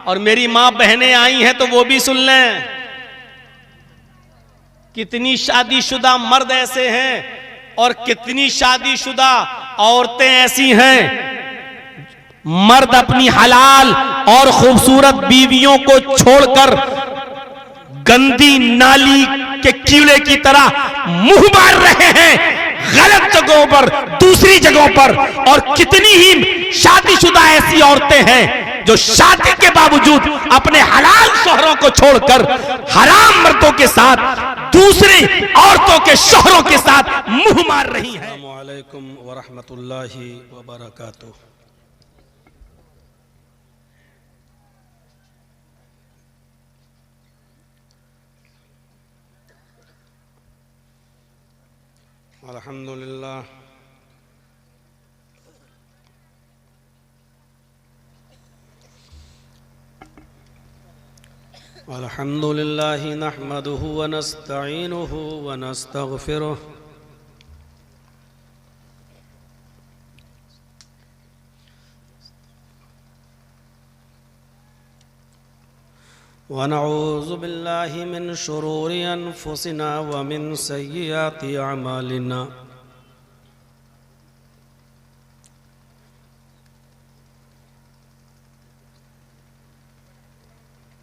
और मेरी माँ बहनें आई हैं तो वो भी सुन लें। कितनी शादीशुदा मर्द ऐसे हैं और कितनी शादीशुदा औरतें ऐसी हैं, मर्द अपनी हलाल और खूबसूरत बीवियों को छोड़कर गंदी नाली के कीड़े की तरह मुंह मार रहे हैं गलत जगहों पर, दूसरी जगहों पर। और कितनी ही शादीशुदा ऐसी औरतें हैं जो शादी के बावजूद अपने हलाल शौहरों को छोड़कर हराम मर्दों के साथ, दूसरी औरतों के शौहरों के साथ मुंह मार रही हैं। अस्सलामु अलैकुम व रहमतुल्लाहि व बरकातुहू। अल्हम्दुलिल्लाह अल्हम्दुलिल्लाहि नहमदुहु व नस्तईनुहु व नस्तगफिरुह व नऊज़ु बिल्लाहि मिन शुरूरि अनफुसिना व मिन सय्यिआति अमालिना।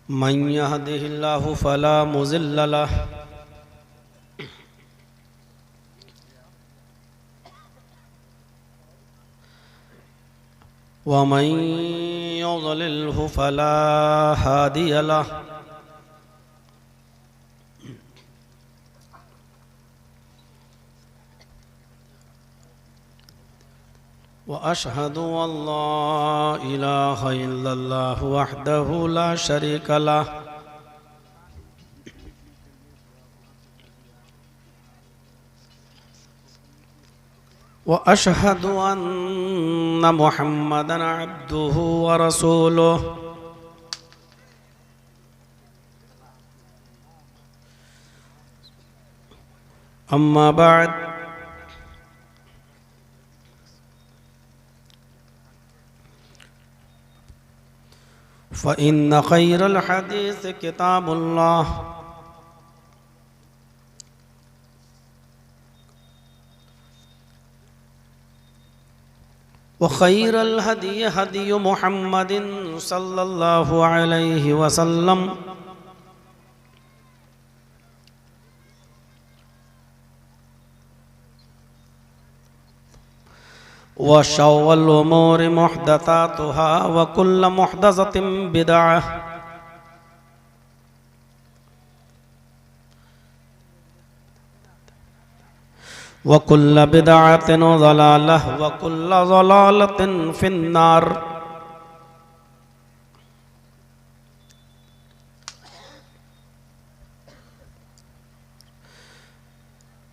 मन यहदिहिल्लाहु फला मुज़िल्ल लहु व मन युज़लिल्हु फला हादिय लहु। व अशहदु अल्ला इलाहा इल्लल्लाहु वहदहु ला शरीक लहु व अशहदु अन्ना मुहम्मदन अब्दुहु व रसूलुहु। अम्मा बाद फ़इन्न खैरल हदीस किताबुल्लाह व खैरल हदी हदी मुहम्मदिन सल्लल्लाहु अलैहि वसल्लम व शर्रुल उमूरि मुहदसातुहा व कुल्लु मुहदसतिन बिदअह व कुल्लु बिदअतिन ज़लालह व कुल्लु ज़लालतिन फिन्नार।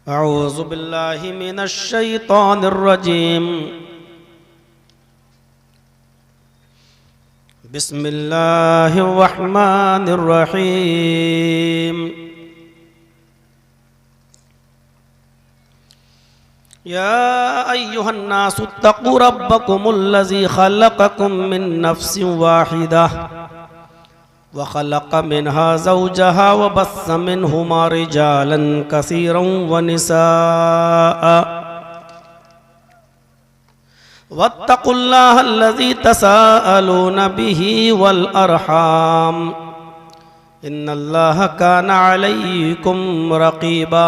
अऊज़ु बिल्लाहि मिनश शैतानिर रजीम। बिस्मिल्लाहिर रहमानिर रहीम। या अय्युहन नासु इत्तक़ू रब्बकुमुल्लज़ी ख़लक़कुम मिन नफ़्सिन वाहिदा व ख़लक़ मिनहा ज़ौजहा व बस्स मिनहुमा रिजालन कसीरन व निसाअ वत्तक़ुल्लाह अल्लज़ी तसाअलून बिही वल अरहाम इन्नल्लाह काना अलैकुम रक़ीबा।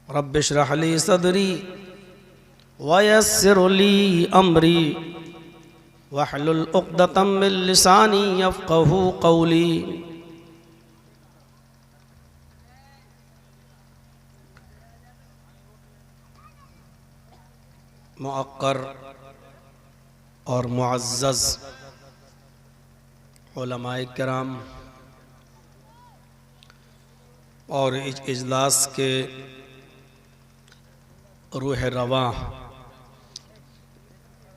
रब्बिश्रह ली सदरी वयस्सिर ली अमरी वहलुल उक़दतम मिन लिसानी यफ़क़हू क़ौली। मुअक्कर और मुअज़्ज़ज़ उलमाए किराम और इस इजलास के रूह रवा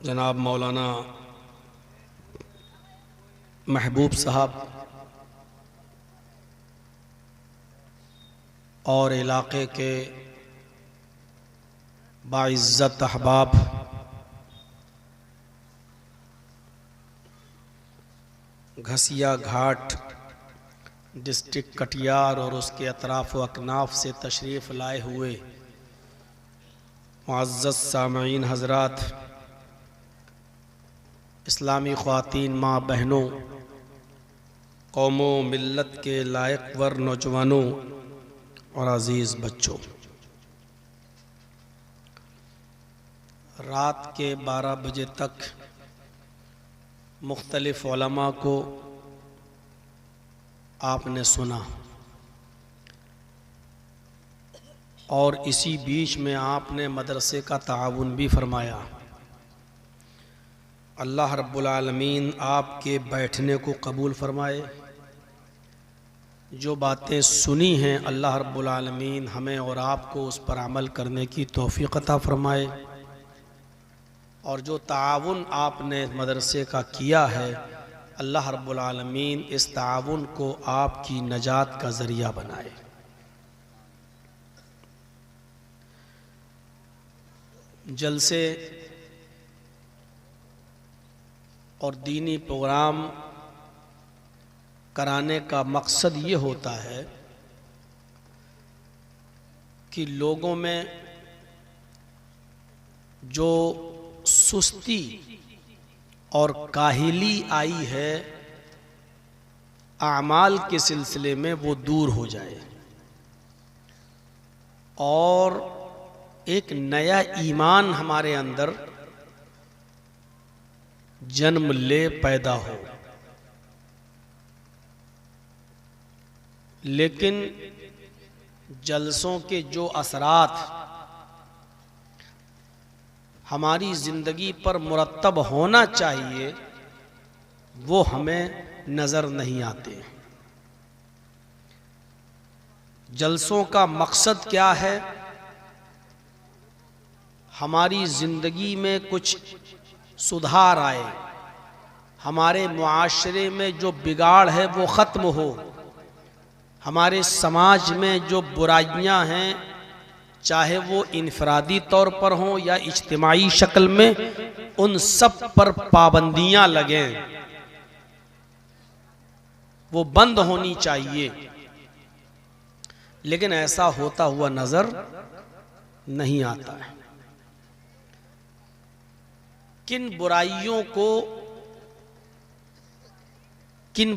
जनाब मौलाना महबूब साहब और इलाके के बाइज़्ज़त अहबाब, घसिया घाट डिस्ट्रिक्ट कटिहार और उसके अतराफ व अकनाफ से तशरीफ़ लाए हुए मुअज़्ज़ज़ सामईन हज़रात, इस्लामी ख़वातीन, माँ बहनों, कौमों मिल्लत के लायक वर नौजवानों और अज़ीज़ बच्चों, रात के 12 बजे तक मुख्तलिफ उलमा को आपने सुना और इसी बीच में आपने मदरसे का ताउन भी फरमाया। अल्लाह रब्बुल आलमीन आपके बैठने को कबूल फरमाए। जो बातें सुनी हैं अल्लाह रब्बुल आलमीन हमें और आपको उस पर अमल करने की तौफ़ीक़ अता फरमाए, और जो ताउन आपने मदरसे का किया है अल्लाह रब्बुल आलमीन इस ताउन को आपकी नजात का ज़रिया बनाए। जलसे और दीनी प्रोग्राम कराने का मकसद ये होता है कि लोगों में जो सुस्ती और काहिली आई है आमाल के सिलसिले में वो दूर हो जाए और एक नया ईमान हमारे अंदर जन्म ले पैदा हो। लेकिन जलसों के जो असरात हमारी ज़िंदगी पर मुरत्तब होना चाहिए वो हमें नज़र नहीं आते। जलसों का मकसद क्या है? हमारी ज़िंदगी में कुछ सुधार आए, हमारे मुआशरे में जो बिगाड़ है वो ख़त्म हो, हमारे समाज में जो बुराइयां हैं चाहे वो इनफरादी तौर पर हों या इज्तिमाई शक्ल में, उन सब पर पाबंदियां लगें, वो बंद होनी चाहिए। लेकिन ऐसा होता हुआ नजर नहीं आता है। किन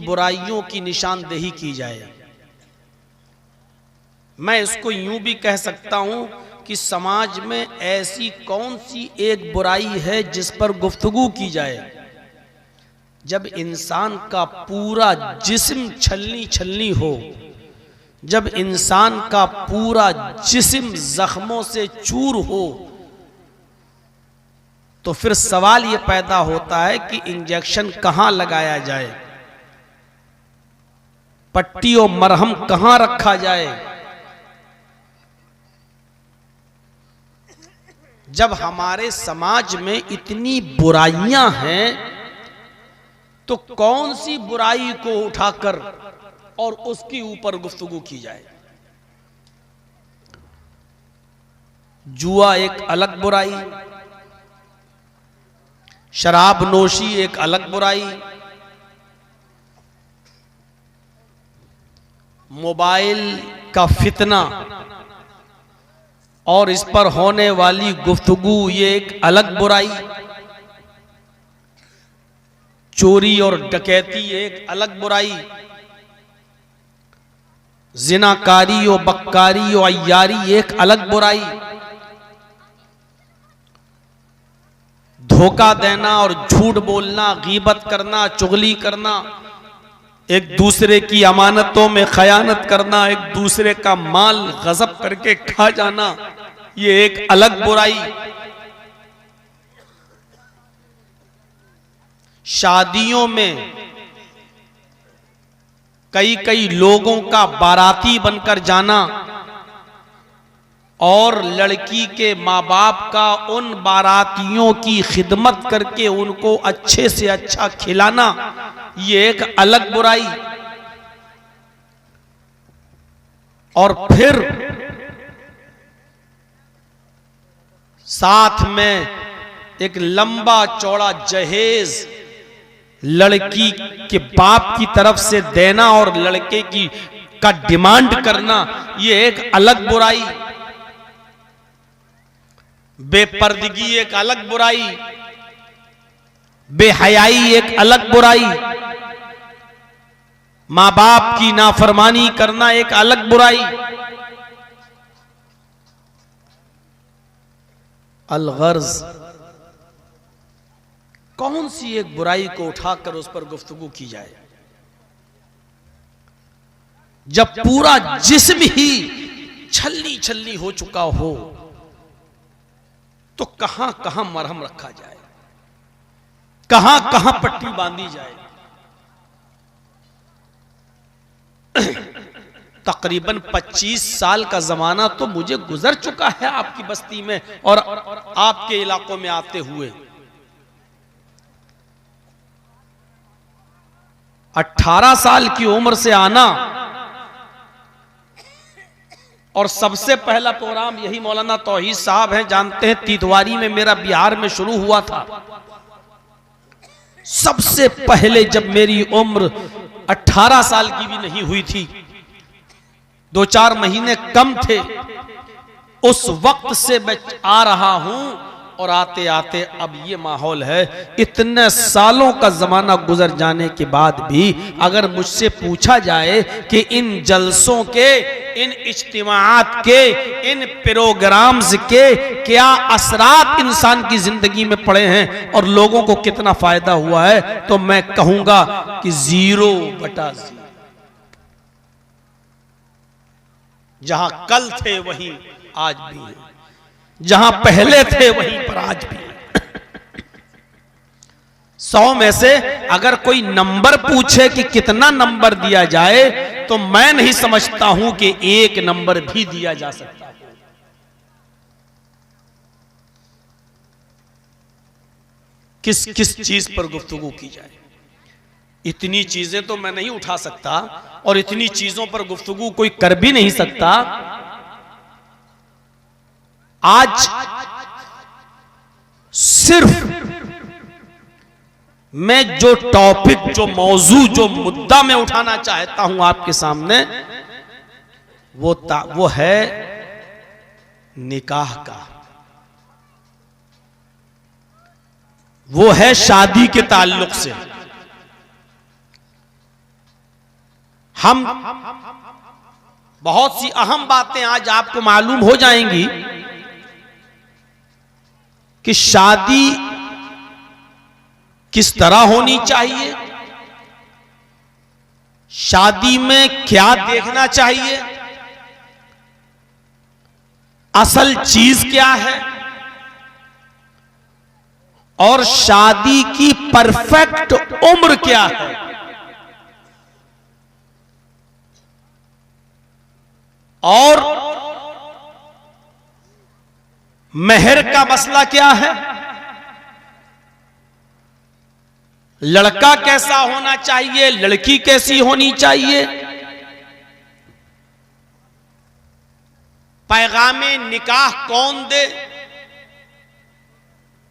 बुराइयों की निशानदेही की जाए? मैं इसको यूं भी कह सकता हूं कि समाज में ऐसी कौन सी एक बुराई है जिस पर गुफ्तगू की जाए? जब इंसान का पूरा जिस्म छलनी छलनी हो, जब इंसान का पूरा जिस्म जख्मों से चूर हो, तो फिर सवाल ये पैदा होता है कि इंजेक्शन कहां लगाया जाए, पट्टी और मरहम कहां रखा जाए। जब हमारे समाज में इतनी बुराइयां हैं तो कौन सी बुराई को उठाकर और उसके ऊपर गुफ्तगू की जाए? जुआ एक अलग बुराई, शराब नोशी एक अलग बुराई, मोबाइल का फितना और इस पर होने वाली गुफ्तगू ये एक अलग बुराई, चोरी और डकैती एक अलग बुराई, जिनाकारी और बक्कारी और अय्यारी एक अलग बुराई, धोखा देना और झूठ बोलना, गीबत करना, चुगली करना, एक दूसरे की अमानतों में खयानत करना, एक दूसरे का माल गजब करके खा जाना, ये एक अलग बुराई। शादियों में कई कई लोगों का बाराती बनकर जाना और लड़की के माँ बाप का उन बारातियों की खिदमत करके उनको अच्छे से अच्छा खिलाना, ये एक अलग बुराई। और फिर साथ में एक लंबा चौड़ा जहेज लड़की के बाप की तरफ से देना और लड़के की का डिमांड करना, ये एक अलग बुराई। बेपर्दगी एक अलग बुराई, बेहयाई एक अलग बुराई, मां बाप की नाफरमानी करना एक अलग बुराई। अलगर्ज, कौन सी एक बुराई को उठाकर उस पर गुफ्तगू की जाए जब पूरा जिस्म ही छल्ली छल्ली हो चुका हो, तो कहां कहां मरहम रखा जाए, कहां कहां पट्टी बांधी जाए। तकरीबन 25 साल का जमाना तो मुझे गुजर चुका है आपकी बस्ती में और आपके इलाकों में आते हुए। 18 साल की उम्र से आना, और सबसे पहला प्रोग्राम यही मौलाना तौहीद साहब हैं, जानते हैं, तीतवारी में मेरा बिहार में शुरू हुआ था। सबसे पहले जब मेरी उम्र 18 साल की भी नहीं हुई थी, 2-4 महीने कम थे, उस वक्त से मैं आ रहा हूं और आते आते अब ये माहौल है। इतने सालों का जमाना गुजर जाने के बाद भी अगर मुझसे पूछा जाए कि इन जलसों के, इन इज्तिमाआत के, इन प्रोग्राम्स के क्या असरात इंसान की जिंदगी में पड़े हैं और लोगों को कितना फायदा हुआ है, तो मैं कहूंगा कि 0/0। जहां कल थे वहीं आज भी है, जहां पहले थे वहीं पर आज भी है। 100 में से अगर कोई नंबर पूछे कि कितना नंबर दिया जाए, तो मैं नहीं समझता हूं कि 1 नंबर भी दिया जा सकता है। किस किस चीज पर गुफ्तगू की जाए, इतनी चीजें तो मैं नहीं उठा सकता और इतनी चीजों पर गुफ्तगू कोई कर भी नहीं सकता। आज सिर्फ मैं जो टॉपिक, जो मौजू, जो मुद्दा मैं उठाना चाहता हूं आपके सामने, वो है निकाह का, वो है शादी के ताल्लुक से। हम बहुत सी अहम बातें आज आपको मालूम हो जाएंगी कि शादी किस तरह होनी चाहिए, शादी में क्या देखना चाहिए, असल चीज क्या है, और शादी की परफेक्ट उम्र क्या है। और मेहर का मसला क्या है, लड़का कैसा होना चाहिए, लड़की कैसी होनी चाहिए, पैगामे निकाह कौन दे,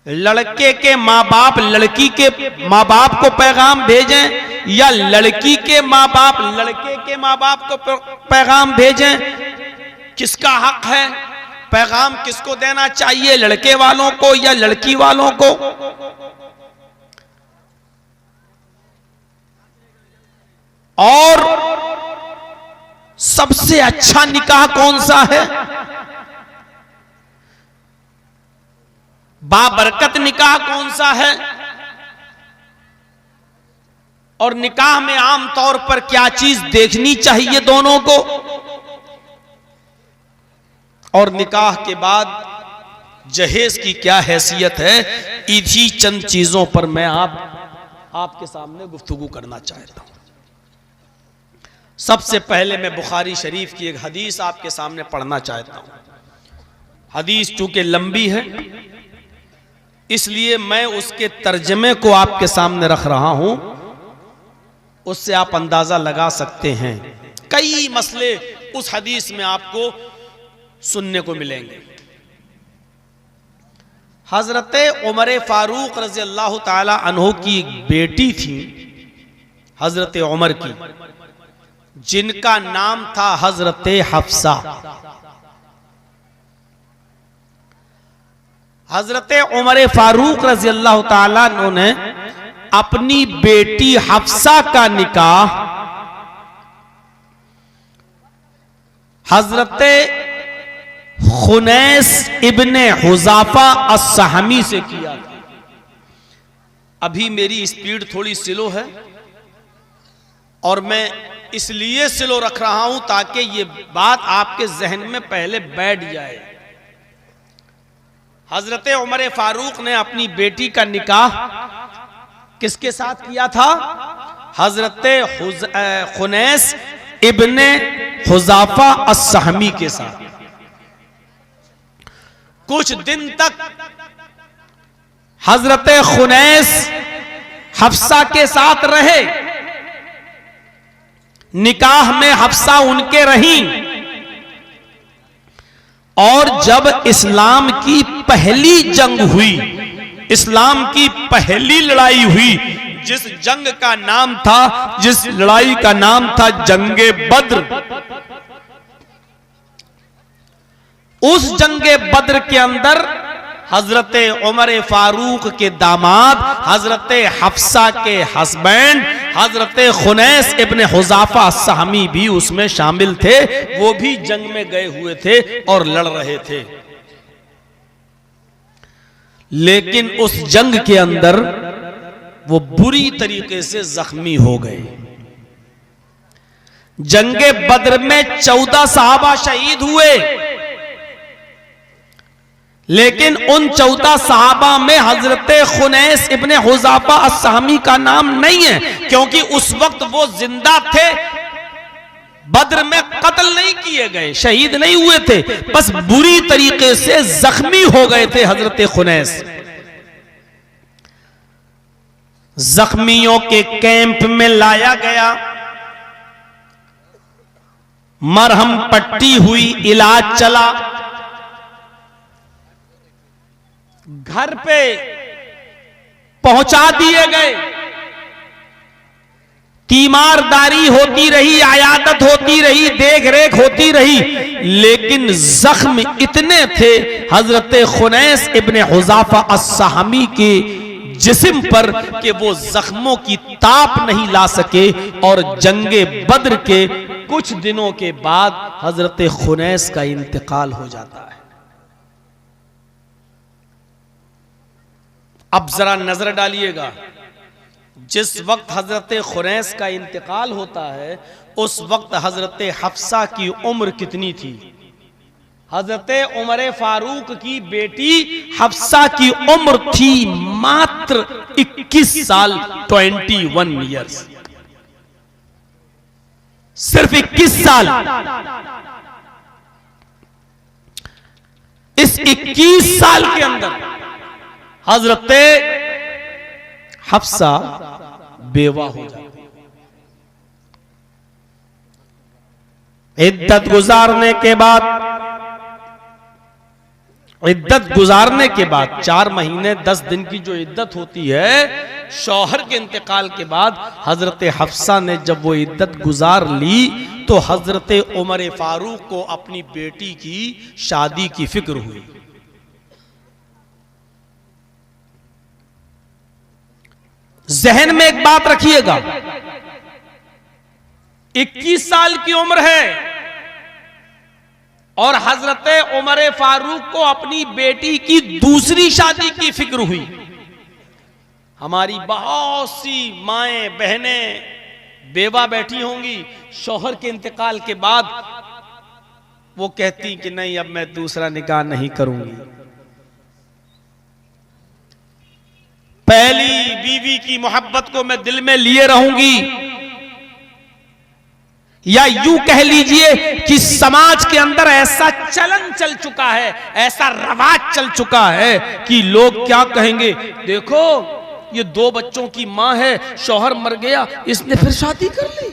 लड़के के माँ बाप लड़की के माँ बाप को पैगाम भेजें या लड़की के माँ बाप लड़के के माँ बाप को पैगाम भेजें, किसका हक है, पैगाम किसको देना चाहिए, लड़के वालों को या लड़की वालों को। और सबसे अच्छा निकाह कौन सा है, बाबरकत निकाह कौन सा है, और निकाह में आम तौर पर क्या चीज देखनी चाहिए दोनों को, और निकाह के बाद जहेज की क्या हैसियत है। इन्हीं चंद चीजों पर मैं आपके सामने गुफ्तगू करना चाहता हूं। सबसे पहले मैं बुखारी शरीफ की एक हदीस आपके सामने पढ़ना चाहता हूं। हदीस चूंकि लंबी है इसलिए मैं उसके तर्जमे को आपके सामने रख रहा हूं, उससे आप अंदाजा लगा सकते हैं। कई मसले उस हदीस में आपको सुनने को मिलेंगे। हजरत उमर फारूक रजी अल्लाह ताला अन्हु की एक बेटी थी, हजरत उमर की, जिनका नाम था हजरत हफ्सा। हजरत उमर फारूक रजी अल्लाह ताला ने अपनी बेटी हफ्सा का निकाह हजरत खुनैस इब्ने हुज़ाफा अस्सहमी से किया था। अभी मेरी स्पीड थोड़ी स्लो है और मैं इसलिए स्लो रख रहा हूं ताकि ये बात आपके जहन में पहले बैठ जाए। हजरत उमर फारूक ने अपनी बेटी का निकाह किसके साथ किया था? हजरत खुनैस इब्ने हुज़ाफा अस्सहमी के साथ। कुछ दिन तक हजरत खुनैस हफ्सा के साथ रहे, निकाह में हफ्सा उनके रही, और जब इस्लाम की पहली जंग हुई, इस्लाम की पहली लड़ाई हुई, जिस जंग का नाम था, जिस लड़ाई का नाम था जंगे बद्र, उस जंगे बद्र के अंदर हजरत उमर फारूक के दामाद, हजरत हफ्सा के हस्बैंड, हजरत खुनैस इब्ने हुज़ाफा अस्सहमी भी उसमें शामिल थे। वो भी जंग में गए हुए थे और लड़ रहे थे। लेकिन उस जंग के अंदर वो बुरी तरीके से जख्मी हो गए। जंगे बद्र में 14 सहाबा शहीद हुए, लेकिन उन 14 सहाबा में हजरत खुनैस इब्ने हुज़ाफा अस्सहमी का नाम नहीं है, क्योंकि उस वक्त वो जिंदा थे, बद्र में कत्ल नहीं किए गए, शहीद नहीं हुए थे, बस बुरी तरीके से जख्मी हो गए थे हजरत खुनैस। जख्मियों के कैंप में लाया गया, मरहम पट्टी हुई, इलाज चला, घर पे पहुंचा दिए गए, तीमारदारी होती रही, आयादत होती रही, देख रेख होती रही, लेकिन जख्म इतने थे हजरत खुनैस इब्ने हुज़ाफा अस्सहमी के जिस्म पर कि वो जख्मों की ताप नहीं ला सके, और जंगे बद्र के कुछ दिनों के बाद हजरत खुनैस का इंतकाल हो जाता है। अब जरा नजर डालिएगा, जिस वक्त हजरत खुनैस का इंतकाल होता है, उस वक्त हजरत हफ्सा की उम्र कितनी थी? हजरत उमर फारूक की बेटी हफ्सा की उम्र थी मात्र 21 साल, 21 ईयर्स, सिर्फ 21 साल। इस 21 साल के अंदर हजरत हफ्सा बेवा हो जाती। इद्दत गुजारने के बाद 4 महीने 10 दिन की जो इद्दत होती है, शौहर के इंतकाल के बाद हजरत हफ्सा ने जब वो इद्दत गुजार ली, तो हजरत उमर फारूक को अपनी बेटी की शादी की फिक्र हुई। जहन में एक बात रखिएगा, 21 साल की उम्र है और हजरत उमर फारूक को अपनी बेटी की दूसरी शादी की फिक्र हुई। हमारी बहुत सी माएं बहनें बेवा बैठी होंगी, शौहर के इंतकाल के बाद वो कहती कि नहीं, अब मैं दूसरा निकाह नहीं करूंगी, पहली बीवी की मोहब्बत को मैं दिल में लिए रहूंगी। या यूं कह लीजिए कि समाज के अंदर ऐसा चलन चल चुका है, ऐसा रवाज चल चुका है कि लोग क्या कहेंगे, देखो ये 2 बच्चों की मां है, शौहर मर गया, इसने फिर शादी कर ली,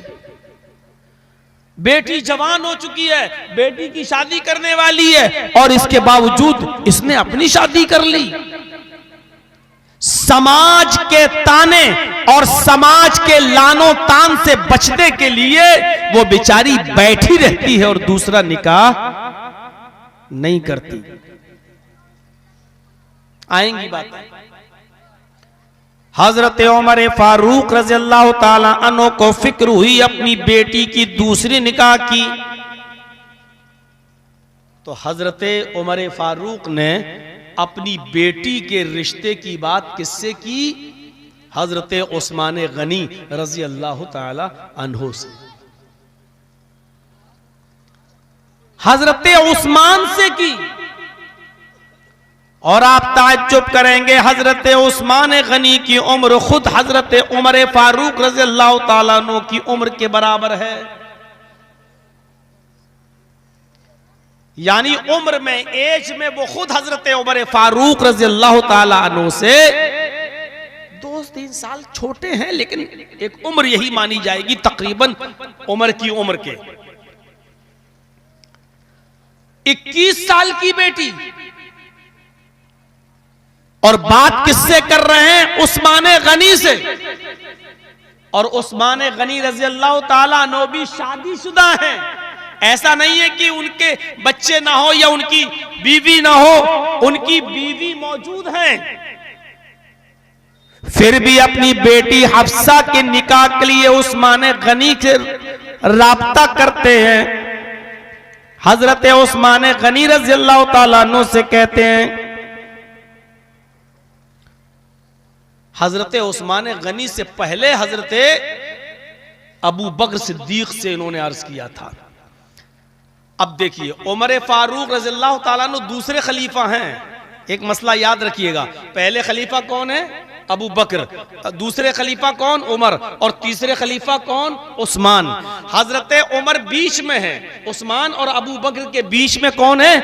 बेटी जवान हो चुकी है, बेटी की शादी करने वाली है, और इसके बावजूद इसने अपनी शादी कर ली। समाज के ताने और समाज के लानो तान से बचने के लिए वो बेचारी बैठी रहती है और दूसरा निकाह नहीं करती। आएंगी बातें। हजरत उमर फारूक रज़ी अल्लाह ताला अन्हु को फिक्र हुई अपनी बेटी की दूसरी निकाह की, तो हजरत उमर फारूक ने अपनी बेटी के रिश्ते की बात किससे की? हजरत उस्मान गनी रज़ी अल्लाह ताला अन्हु से। हजरत उस्मान से की। और आप ताज्जुब करेंगे, हजरत उस्मान गनी की उम्र खुद हजरत उमर फारूक रज़ी अल्लाह ताला अन्हु की उम्र के बराबर है। यानी उम्र में, एज में वो खुद हजरत उमर फारूक रज़ी अल्लाह ताला अन्हु से 2-3 साल छोटे हैं, लेकिन एक उम्र यही मानी जाएगी तकरीबन उमर की उम्र के। 21 साल की बेटी, और बात किससे कर रहे हैं? उस्मान गनी से। और उस्मान गनी रज़ी अल्लाह ताला अन्हु भी शादीशुदा हैं। ऐसा नहीं है कि उनके बच्चे ना हो या उनकी बीवी ना हो, उनकी बीवी मौजूद है। फिर भी अपनी बेटी हफ्सा के निकाह के लिए उस्मान गनी से राब्ता करते हैं। हजरत उस्मान गनी रज़ी अल्लाह ताला अन्हु से कहते हैं, हजरत उस्मान गनी से पहले हजरत अबू बकर सिद्दीक से इन्होंने अर्ज किया था। अब देखिए, उमर फारूक रज़ी अल्लाह ताला अन्हु दूसरे खलीफा हैं। एक मसला याद रखिएगा, पहले खलीफा कौन है? अबू बकर, दूसरे खलीफा कौन? उमर, और तीसरे खलीफा कौन? उस्मान। हजरत उमर बीच में है, उस्मान और अबू बकर के बीच में कौन है?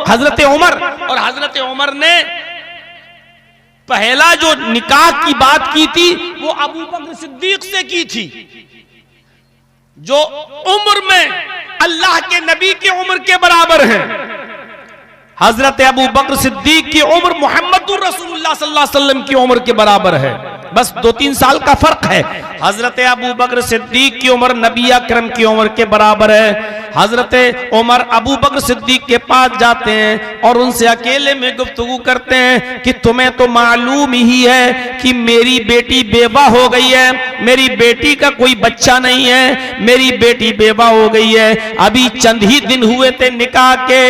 हजरत उमर। और हजरत उमर ने पहला जो निकाह की बात की थी वो अबू बकर सिद्दीक से की थी, जो उम्र में अल्लाह के नबी की उम्र के बराबर हैं। हजरत अबू बकर सिद्दीक की उम्र मुहम्मदुर रसूलुल्लाह सल्लल्लाहु अलैहि वसल्लम की उम्र के बराबर है, बस 2-3 साल का फर्क है। हजरत अबू बकर सिद्दीक की उम्र नबी अकरम की उम्र के बराबर है। हजरत उमर अबू बकर सिद्दीक के पास जाते हैं और उनसे अकेले में गुफ्तगू करते हैं कि तुम्हें तो मालूम ही है कि मेरी बेटी बेवा हो गई है, मेरी बेटी का कोई बच्चा नहीं है, मेरी बेटी बेवा हो गई है, अभी चंद ही दिन हुए थे निकाह के।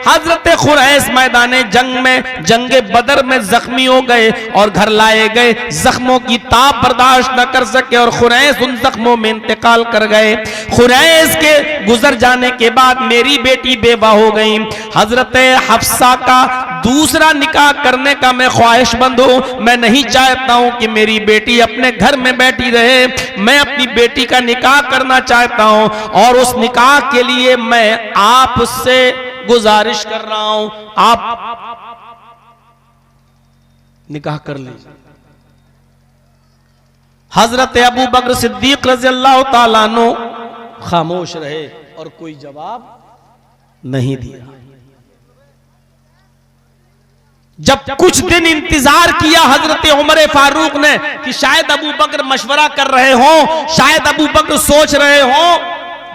हजरत खुरैस मैदान जंग में, जंगे बदर में जख्मी हो गए और घर लाए गए, जख्मों की ताप बर्दाश्त न कर सके और खुरैस उन जख्मों में इंतकाल कर गए। खुरैस के गुजर जाने के बाद मेरी बेटी बेवा हो गई। हजरत हफ्सा का दूसरा निकाह करने का मैं ख्वाहिशमंद हूं, मैं नहीं चाहता हूं कि मेरी बेटी अपने घर में बैठी रहे, मैं अपनी बेटी का निकाह करना चाहता हूं और उस निकाह के लिए मैं आपसे गुजारिश कर रहा हूं, आप निकाह कर लीजिए। हजरत अबू बकर सिद्दीक रज़ी अल्लाह ताला अन्हु खामोश रहे और कोई जवाब नहीं दिया। जब कुछ दिन इंतजार किया हजरत उमर फारूक ने कि शायद अबू बकर मशवरा कर रहे हो, शायद अबू बकर सोच रहे हो,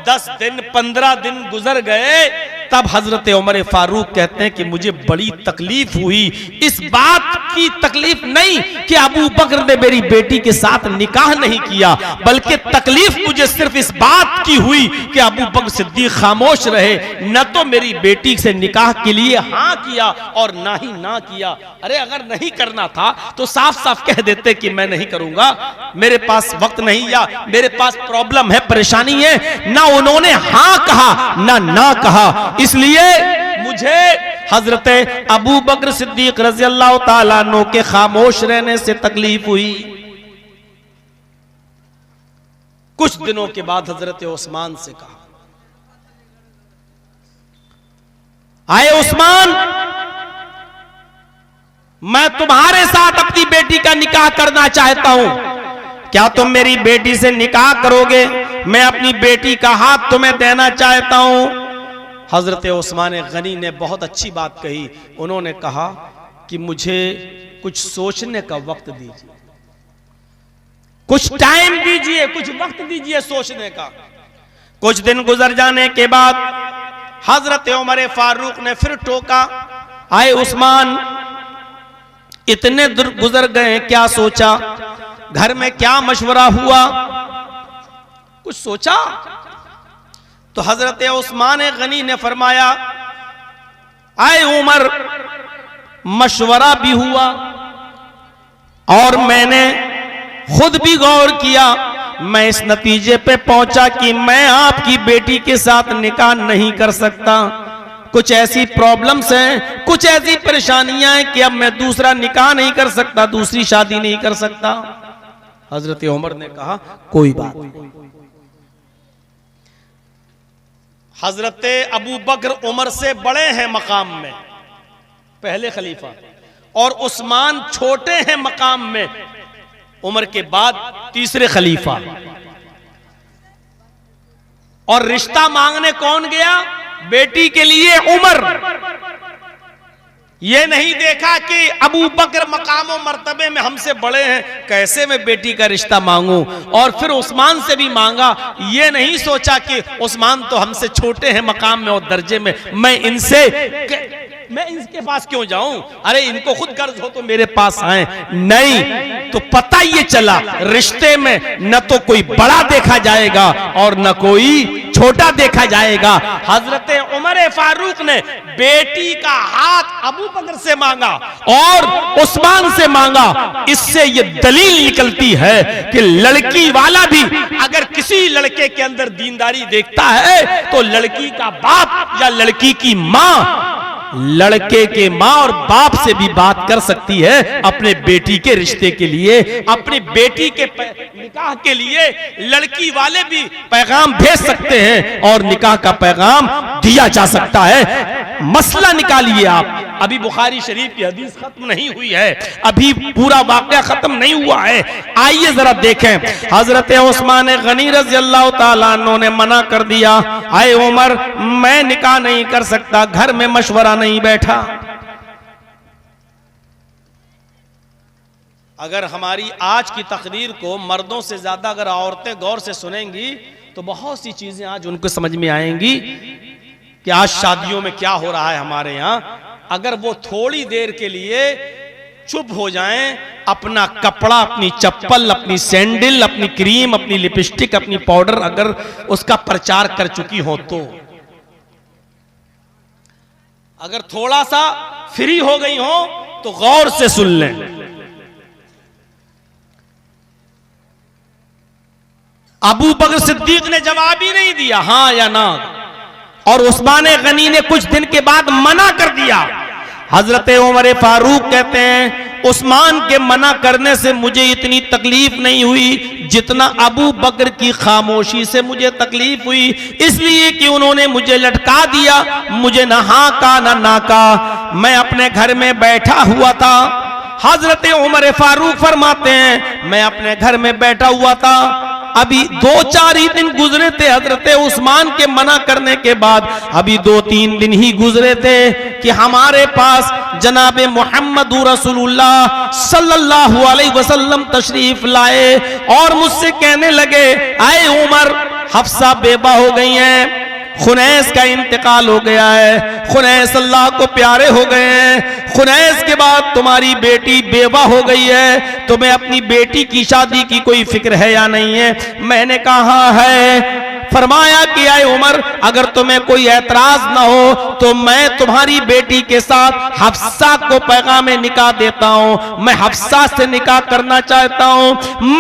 10 दिन 15 दिन गुजर गए, तब हजरत उमर फारूक कहते हैं कि मुझे बड़ी तकलीफ हुई। इस बात की तकलीफ नहीं कि अबू बकर ने मेरी बेटी के साथ निकाह नहीं किया, बल्कि तकलीफ मुझे सिर्फ इस बात की हुई कि अबू बकर सिद्दीक खामोश रहे, न तो मेरी बेटी से निकाह के लिए हाँ किया और ना ही ना किया। अरे अगर नहीं करना था तो साफ साफ कह देते कि मैं नहीं करूंगा, मेरे पास वक्त नहीं या मेरे पास प्रॉब्लम है, परेशानी है। ना उन्होंने हाँ कहा ना कहा, इसलिए मुझे हजरत अबू बकर सिद्दीक रज़ी अल्लाह ताला अन्हु के खामोश रहने से तकलीफ हुई। कुछ दिनों के बाद हजरत उस्मान से कहा, आए उस्मान, मैं तुम्हारे साथ अपनी बेटी का निकाह करना चाहता हूं, क्या तुम मेरी बेटी से निकाह करोगे? मैं अपनी बेटी का हाथ तुम्हें देना चाहता हूं। हजरत उस्मान गनी ने बहुत अच्छी बात कही। उन्होंने कहा कि मुझे कुछ सोचने का वक्त दीजिए, कुछ टाइम दीजिए, कुछ वक्त दीजिए सोचने का। कुछ दिन गुजर जाने के बाद हजरत उमर फारूक ने फिर टोका, आए उस्मान, इतने दूर गुजर गए, क्या सोचा, घर में क्या मशवरा हुआ, कुछ सोचा? तो हजरत उस्मान गनी ने फरमाया, आए उमर, मशवरा भी हुआ और मैंने खुद भी गौर किया, मैं इस नतीजे पे पहुंचा कि मैं आपकी बेटी के साथ निकाह नहीं कर सकता। कुछ ऐसी प्रॉब्लम्स हैं, कुछ ऐसी परेशानियां हैं कि अब मैं दूसरा निकाह नहीं कर सकता, दूसरी शादी नहीं कर सकता। हजरत उमर ने कहा कोई बात नहीं। हजरत अबू बकर उमर से बड़े हैं मकाम में, पहले खलीफा, और उस्मान छोटे हैं मकाम में, उमर के बाद तीसरे खलीफा। और रिश्ता मांगने कौन गया? बेटी के लिए उमर। ये नहीं देखा कि अबू बकर मकाम और मर्तबे में हमसे बड़े हैं, कैसे मैं बेटी का रिश्ता मांगूं, और फिर उस्मान से भी मांगा। ये नहीं सोचा कि उस्मान तो हमसे छोटे हैं मकाम में और दर्जे में, मैं इनके पास क्यों जाऊं, अरे इनको खुद गर्ज हो तो मेरे पास आए। नहीं, तो पता ये चला रिश्ते में न तो कोई बड़ा देखा जाएगा और न कोई छोटा देखा जाएगा। हजरत उमर फारूक ने बेटी का हाथ अबू बकर से मांगा और उस्मान से मांगा। इससे ये दलील निकलती है कि लड़की वाला भी अगर किसी लड़के के अंदर दीनदारी देखता है तो लड़की का बाप या लड़की की मां लड़के के मां और बाप से भी बात कर सकती है अपने बेटी के रिश्ते के लिए, अपनी बेटी के निकाह के लिए लड़की वाले भी पैगाम भेज सकते हैं और निकाह का पैगाम दिया जा सकता है। मसला निकालिए आप, अभी बुखारी शरीफ की हदीस खत्म नहीं हुई है, अभी पूरा वाकया खत्म नहीं हुआ है। आइए जरा देखें, हजरत उस्मान गनी रज़ी अल्लाह ताला अन्हु ने मना कर दिया, आए उमर मैं निकाह नहीं कर सकता, घर में मशवरा नहीं बैठा। अगर हमारी आज की तकरीर को मर्दों से ज्यादा अगर औरतें गौर से सुनेंगी तो बहुत सी चीजें आज उनको समझ में आएंगी कि आज शादियों में क्या हो रहा है हमारे यहाँ। अगर वो थोड़ी देर के लिए चुप हो जाएं, अपना कपड़ा, अपनी चप्पल, अपनी सैंडल, अपनी क्रीम, अपनी लिपस्टिक, अपनी पाउडर अगर उसका प्रचार कर चुकी हो तो, अगर थोड़ा सा फ्री हो गई हो तो गौर से सुन लें। अबू बकर सिद्दीक ने जवाब ही नहीं दिया हां या ना, और उस्मान गनी ने कुछ दिन के बाद मना कर दिया। हजरत उमर फारूक कहते हैं उस्मान के मना करने से मुझे इतनी तकलीफ नहीं हुई जितना अबू बकर की खामोशी से मुझे तकलीफ हुई, इसलिए कि उन्होंने मुझे लटका दिया, मुझे ना हाँ का ना का। मैं अपने घर में बैठा हुआ था, हजरत उमर फारूक फरमाते हैं मैं अपने घर में बैठा हुआ था, अभी 2-4 ही दिन गुजरे थे हजरत उस्मान के मना करने के बाद, अभी 2-3 दिन ही गुजरे थे कि हमारे पास जनाब मोहम्मद रसूलुल्लाह सल्लल्लाहु अलैहि वसल्लम तशरीफ लाए और मुझसे कहने लगे, आए उमर हफ्सा बेवा हो गई हैं, खुनैस का इंतकाल हो गया है, खुनैस अल्लाह को प्यारे हो गए हैं, खुनैस के बाद तुम्हारी बेटी बेवा हो गई है, तुम्हें अपनी बेटी की शादी की कोई फिक्र है या नहीं है? मैंने कहा है। फरमाया कि आए उमर अगर तुम्हें कोई ऐतराज ना हो तो मैं तुम्हारी बेटी के साथ हफ्सा को पैगाम निकाह देता हूं, मैं हफ्सा से निकाह करना चाहता हूं,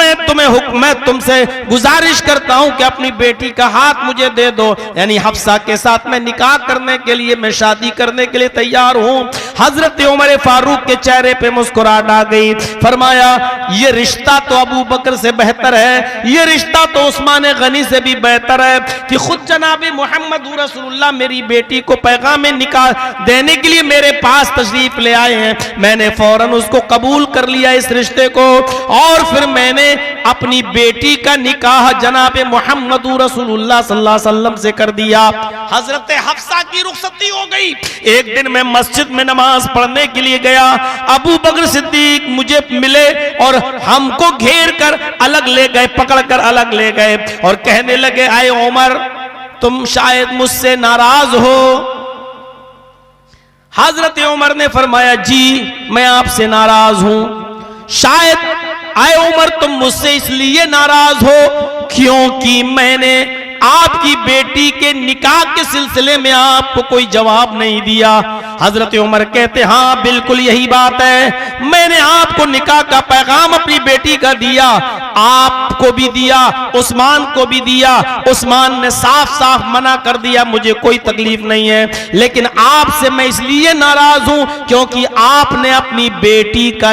मैं तुमसे गुजारिश करता हूं कि अपनी बेटी का हाथ मुझे दे दो, यानी हफ्सा के साथ मैं निकाह करने के लिए, मैं शादी करने के लिए तैयार हूं। हजरत उमर फारूक के चेहरे पे मुस्कुराहट आ गई। फरमाया ये रिश्ता तो अबू बकर से बेहतर है, ये रिश्ता तो उस्मान गनी से भी बेहतर है कि खुद जनाब मोहम्मद रसूलुल्लाह मेरी बेटी को पैगाम निकाह देने के लिए मेरे पास तशरीफ ले आए हैं। मैंने फौरन उसको कबूल कर लिया इस रिश्ते को, और फिर मैंने अपनी बेटी का निकाह जनाब मोहम्मद रसूलुल्लाह सल्लल्लाहु अलैहि वसल्लम से कर दिया। हजरत हफ्सा की रुखसती हो गई। एक दिन मैं मस्जिद में नमाज पढ़ने के लिए गया, अबू बकर सिद्दीक मुझे मिले और हमको घेर कर अलग ले गए, पकड़ कर अलग ले गए और कहने लगे, आए उमर, तुम शायद मुझसे नाराज हो। हजरत उमर ने फरमाया, जी मैं आपसे नाराज हूं। शायद आए उमर, तुम मुझसे इसलिए नाराज हो क्योंकि मैंने आपकी बेटी के निकाह के सिलसिले में आपको कोई जवाब नहीं दिया। हजरत उमर कहते, हाँ बिल्कुल यही बात है, मैंने आपको निकाह का पैगाम अपनी बेटी का दिया, आपको भी दिया, उस्मान को भी दिया। उस्मान ने साफ साफ मना कर दिया, मुझे कोई तकलीफ नहीं है, लेकिन आपसे मैं इसलिए नाराज हूं क्योंकि आपने अपनी बेटी का,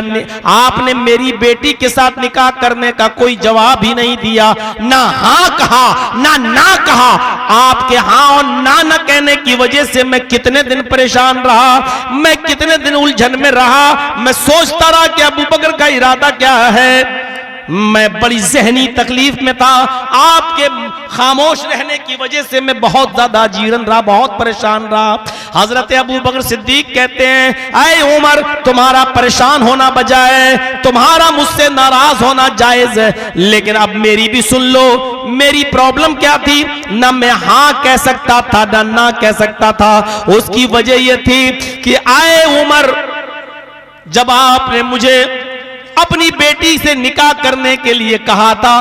आपने मेरी बेटी के साथ निकाह करने का कोई जवाब ही नहीं दिया, ना हाँ कहा ना कहा। आपके हाँ और ना कहने की वजह से मैं कितने दिन परेशान रहा, मैं कितने दिन उलझन में रहा। मैं सोचता रहा कि अबू बकर का इरादा क्या है। मैं बड़ी जहनी तकलीफ में था। आपके खामोश रहने की वजह से मैं बहुत ज्यादा जीरन रहा, बहुत परेशान रहा। हजरत अबू बकर सिद्दीक कहते हैं, ऐ उमर, तुम्हारा परेशान होना बजाय तुम्हारा मुझसे नाराज होना जायज है, लेकिन अब मेरी भी सुन लो। मेरी प्रॉब्लम क्या थी? ना मैं हाँ कह सकता था ना कह सकता था। उसकी वजह यह थी कि आए उमर, जब आपने मुझे अपनी बेटी से निकाह करने के लिए कहा था,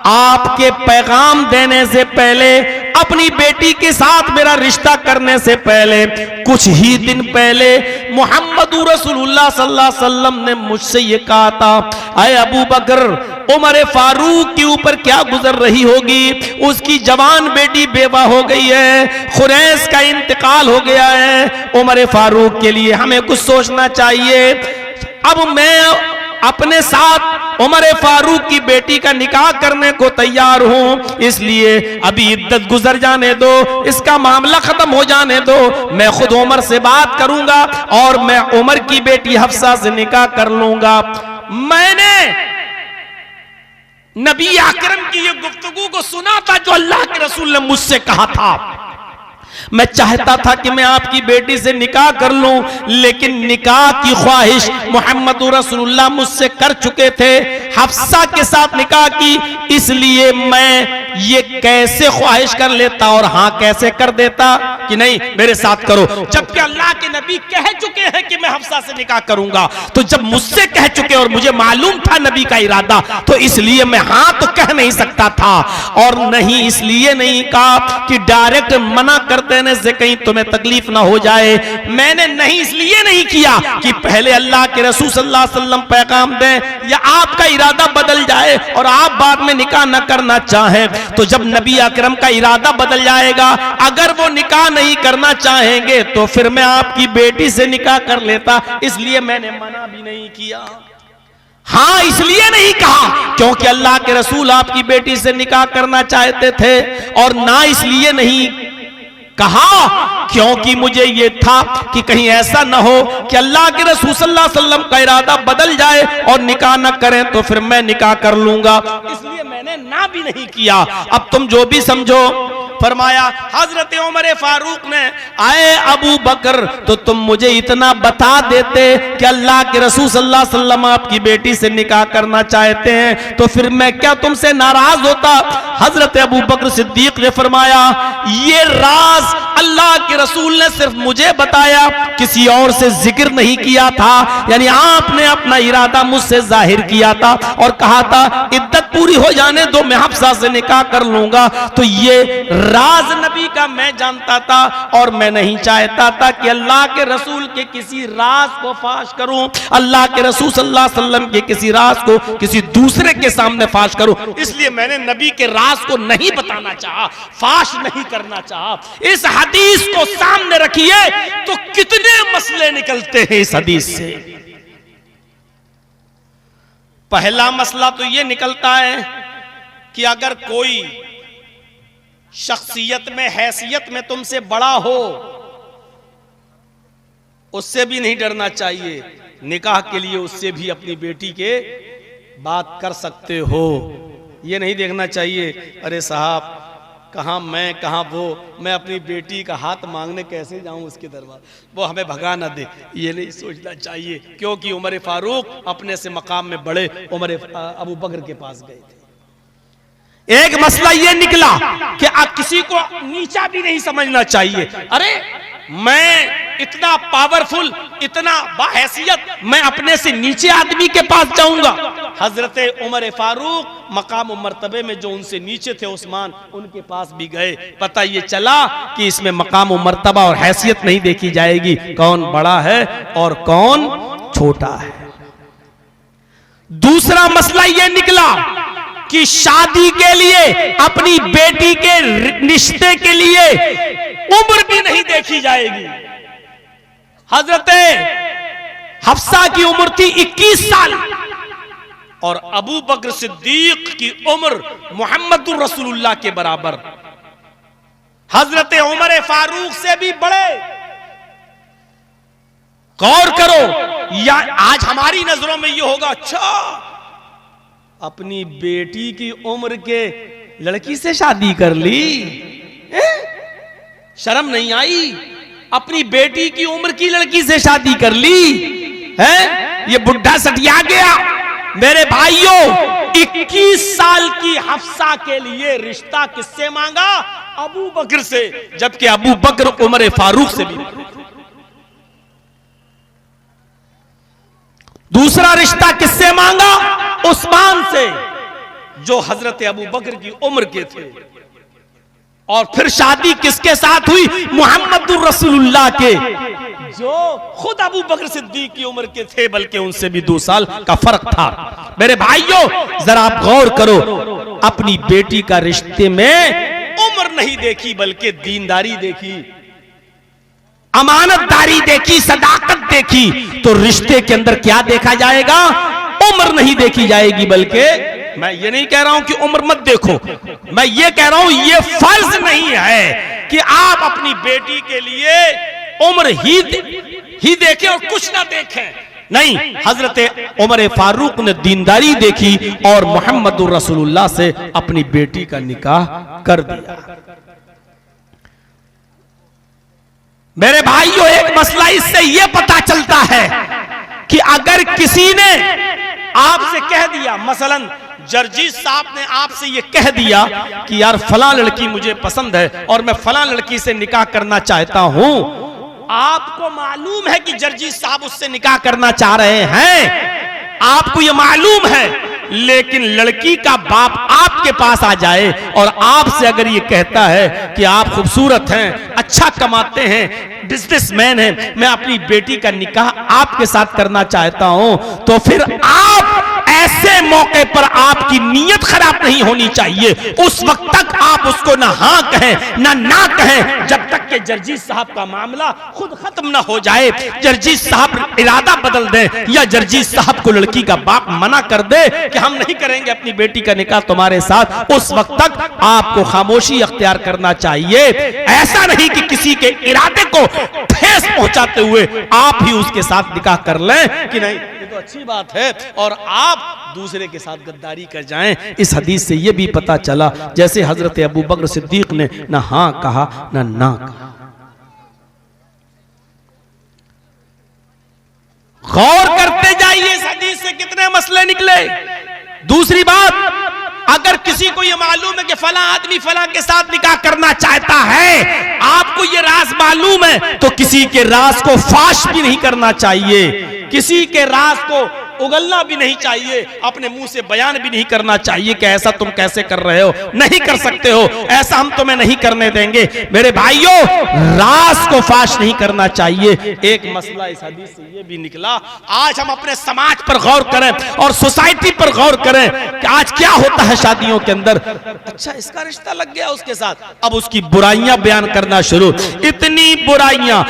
आपके पैगाम देने से पहले, अपनी बेटी के साथ मेरा रिश्ता करने से पहले, कुछ ही दिन पहले मोहम्मद रसूलुल्लाह सल्लल्लाहु अलैहि वसल्लम ने मुझसे ये कहा था, अय अबू बकर, उमर फारूक के ऊपर क्या गुजर रही होगी, उसकी जवान बेटी बेवा हो गई है, खुरैश का इंतकाल हो गया है, उमर फारूक के लिए हमें कुछ सोचना चाहिए। अब मैं अपने साथ उमर फारूक की बेटी का निकाह करने को तैयार हूं, इसलिए अभी इद्दत गुजर जाने दो, इसका मामला खत्म हो जाने दो, मैं खुद उमर से बात करूंगा और मैं उमर की बेटी हफ्सा से निकाह कर लूंगा। मैंने नबी अकरम की ये गुफ्तगू को सुना था जो अल्लाह के रसूल ने मुझसे कहा था। मैं चाहता था कि मैं आपकी बेटी से निकाह कर लूं, लेकिन निकाह की ख्वाहिश मोहम्मद रसूलुल्लाह मुझसे कर चुके थे, हफ्सा के साथ निकाह की, इसलिए मैं ये कैसे ख्वाहिश कर लेता और हाँ कैसे कर देता कि नहीं मेरे साथ करो, जबकि अल्लाह के नबी कह चुके हैं कि मैं हफ्सा से निकाह करूंगा। तो जब मुझसे कह चुके और मुझे मालूम था नबी का इरादा, तो इसलिए मैं हाँ तो कह नहीं सकता था, और नहीं इसलिए नहीं कहा कि डायरेक्ट मना कर देने से कहीं तुम्हें तकलीफ ना हो जाए। मैंने नहीं इसलिए नहीं किया कि पहले अल्लाह के रसूल सल्लल्लाहु अलैहि वसल्लम पैगाम दें या आपका इरादा बदल जाए और आप बाद में निकाह न करना चाहें। तो जब नबी अकरम का इरादा बदल जाएगा, अगर वो निकाह नहीं करना चाहेंगे तो फिर मैं आपकी बेटी से निकाह कर लेता, इसलिए मैंने मना भी नहीं किया। हाँ इसलिए नहीं कहा क्योंकि अल्लाह के रसूल आपकी बेटी से निकाह करना चाहते थे, और ना इसलिए नहीं कहा क्योंकि मुझे यह था कि कहीं ऐसा ना हो कि अल्लाह के रसूल सल्लल्लाहु अलैहि वसल्लम का इरादा बदल जाए और निकाह ना करें तो फिर मैं निकाह कर लूंगा, इसलिए मैंने ना भी नहीं किया। अब तुम जो भी समझो। फरमाया हजरत उमर फारूक ने, आए अबू बकर, तो तुम मुझे इतना बता देते कि अल्लाह के रसूल सल्लल्लाहु अलैहि वसल्लम आपकी बेटी से निकाह करना चाहते हैं, तो फिर मैं क्या तुमसे नाराज होता। हजरत अबू बकर सिद्दीक ने फरमाया, ये राज अल्लाह के रसूल ने सिर्फ मुझे बताया, किसी और से जिक्र नहीं किया था, यानी आपने अपना इरादा मुझसे जाहिर किया था और कहा था इद्दत पूरी हो जाने दो, मैं हफ्सा से निकाह कर लूंगा। तो ये राज नबी का मैं जानता था और मैं नहीं चाहता था कि अल्लाह के रसूल के किसी राज को फाश करूं, अल्लाह के रसूल सल्लल्लाहु अलैहि वसल्लम के किसी राज को किसी दूसरे के सामने फाश करूं, इसलिए मैंने नबी के राज को नहीं बताना चाहा, फाश नहीं करना चाहा। इस हदीस को सामने रखिए तो कितने मसले निकलते हैं इस हदीस से। पहला मसला तो यह निकलता है कि अगर कोई शख्सियत में, हैसियत में तुमसे बड़ा हो, उससे भी नहीं डरना चाहिए, निकाह के लिए उससे भी अपनी बेटी के बात कर सकते हो। ये नहीं देखना चाहिए अरे साहब कहाँ मैं कहाँ वो, मैं अपनी बेटी का हाथ मांगने कैसे जाऊं उसके दरबार, वो हमें भगा ना दे, ये नहीं सोचना चाहिए। क्योंकि उमर फारूक अपने से मकाम में बड़े उमर अबू बकर के पास गए थे। एक मसला ये निकला कि आप किसी को नीचा भी नहीं समझना चाहिए। अरे मैं इतना पावरफुल, इतना बाहैसियत, मैं अपने से नीचे आदमी के पास जाऊंगा? हजरत उमर फारूक मकाम मर्तबे में जो उनसे नीचे थे उस्मान, उनके पास भी गए। पता ये चला कि इसमें मकाम मर्तबा और हैसियत नहीं देखी जाएगी, कौन बड़ा है और कौन छोटा है। दूसरा मसला ये निकला कि शादी के लिए, अपनी बेटी के रिश्ते के लिए उम्र भी नहीं देखी जाएगी। हजरत हफ्सा की उम्र थी 21 साल और अबू बकर सिद्दीक की उम्र मुहम्मदुर रसूलुल्लाह के बराबर, हजरत उमर फारूक से भी बड़े। गौर करो, या आज हमारी नजरों में यह होगा अच्छा अपनी बेटी की उम्र के लड़की से शादी कर ली, शर्म नहीं आई? अपनी बेटी की उम्र की लड़की से शादी कर ली है, ये बुढ़ा सटिया गया। मेरे भाइयों, 21 साल की हफ्सा के लिए रिश्ता किससे मांगा? अबू बकर से, जबकि अबू बकर उमर फारूक से भी। दूसरा रिश्ता किससे मांगा? उस्मान से, जो हजरत अबू बकर की उम्र के थे। और फिर शादी किसके साथ हुई? मुहम्मदुर रसूलुल्लाह के, जो खुद अबू बकर सिद्दीक की उम्र के थे, बल्कि उनसे भी 2 साल का फर्क था। मेरे भाइयों, जरा आप गौर करो, अपनी बेटी का रिश्ते में उम्र नहीं देखी, बल्कि दीनदारी देखी, अमानतदारी देखी, सदाकत देखी। तो रिश्ते के अंदर क्या देखा जाएगा? उम्र नहीं देखी जाएगी। बल्कि मैं ये नहीं कह रहा हूं कि उम्र मत देखो, मैं ये कह रहा हूं ये फर्ज नहीं है कि आप अपनी बेटी के लिए उम्र ही देखें और कुछ ना देखें। नहीं, हजरत उमर फारूक ने दीनदारी देखी और मुहम्मदुर रसूलुल्लाह से अपनी बेटी का निकाह कर दिया। मेरे भाइयों, एक मसला इससे यह पता चलता है कि अगर किसी ने आपसे कह दिया, मसलन जर्जी साहब ने आपसे ये कह दिया कि यार फलां लड़की मुझे पसंद है और मैं फलां लड़की से निकाह करना चाहता हूं, आपको मालूम है कि जर्जी साहब उससे निकाह करना चाह रहे हैं, आपको ये मालूम है, लेकिन लड़की का बाप आपके पास आ जाए और आपसे अगर ये कहता है कि आप खूबसूरत हैं, अच्छा कमाते हैं, बिजनेसमैन हैं, मैं अपनी बेटी का निकाह आपके साथ करना चाहता हूं, तो फिर आप ऐसे मौके पर आपकी नीयत खराब नहीं होनी चाहिए। उस वक्त तक आप उसको ना हाँ कहें ना कहें, जब तक कि जर्जी साहब का मामला खुद खत्म ना हो जाए। जर्जी साहब इरादा बदल दें या जर्जी साहब को लड़की का बाप मना कर दे कि हम नहीं करेंगे अपनी बेटी का निकाह तुम्हारे साथ, उस वक्त तक आपको खामोशी अख्तियार करना चाहिए। ऐसा नहीं कि किसी के इरादे को ठेस पहुंचाते हुए आप ही उसके साथ निकाह कर लें कि नहीं ये तो अच्छी बात है और आप दूसरे के साथ गद्दारी कर जाएं। इस हदीस से यह भी पता चला, जैसे हजरत अबू बकर सिद्दीक ने ना हाँ कहा ना कहा। गौर करते जाइए इस हदीस से कितने मसले निकले। दूसरी बात, अगर किसी को यह मालूम है कि फला आदमी फला के साथ निकाह करना चाहता है, आपको यह राज मालूम है, तो किसी के राज को फाश भी नहीं करना चाहिए, किसी के राज को उगलना भी नहीं चाहिए, अपने मुंह से बयान भी नहीं करना चाहिए कि ऐसा तुम कैसे कर रहे हो, नहीं कर सकते हो, ऐसा हम तुम्हें नहीं करने देंगे। मेरे भाइयों, राज को फाश नहीं करना चाहिए। एक मसला इस हदीस से ये भी निकला, आज हम अपने समाज पर गौर करें और सोसाइटी पर गौर करें कि आज क्या होता है शादियों के अंदर। अच्छा, इसका रिश्ता लग गया उसके साथ, अब उसकी बुराइयां बयान करना शुरू। इतनी बुराइयां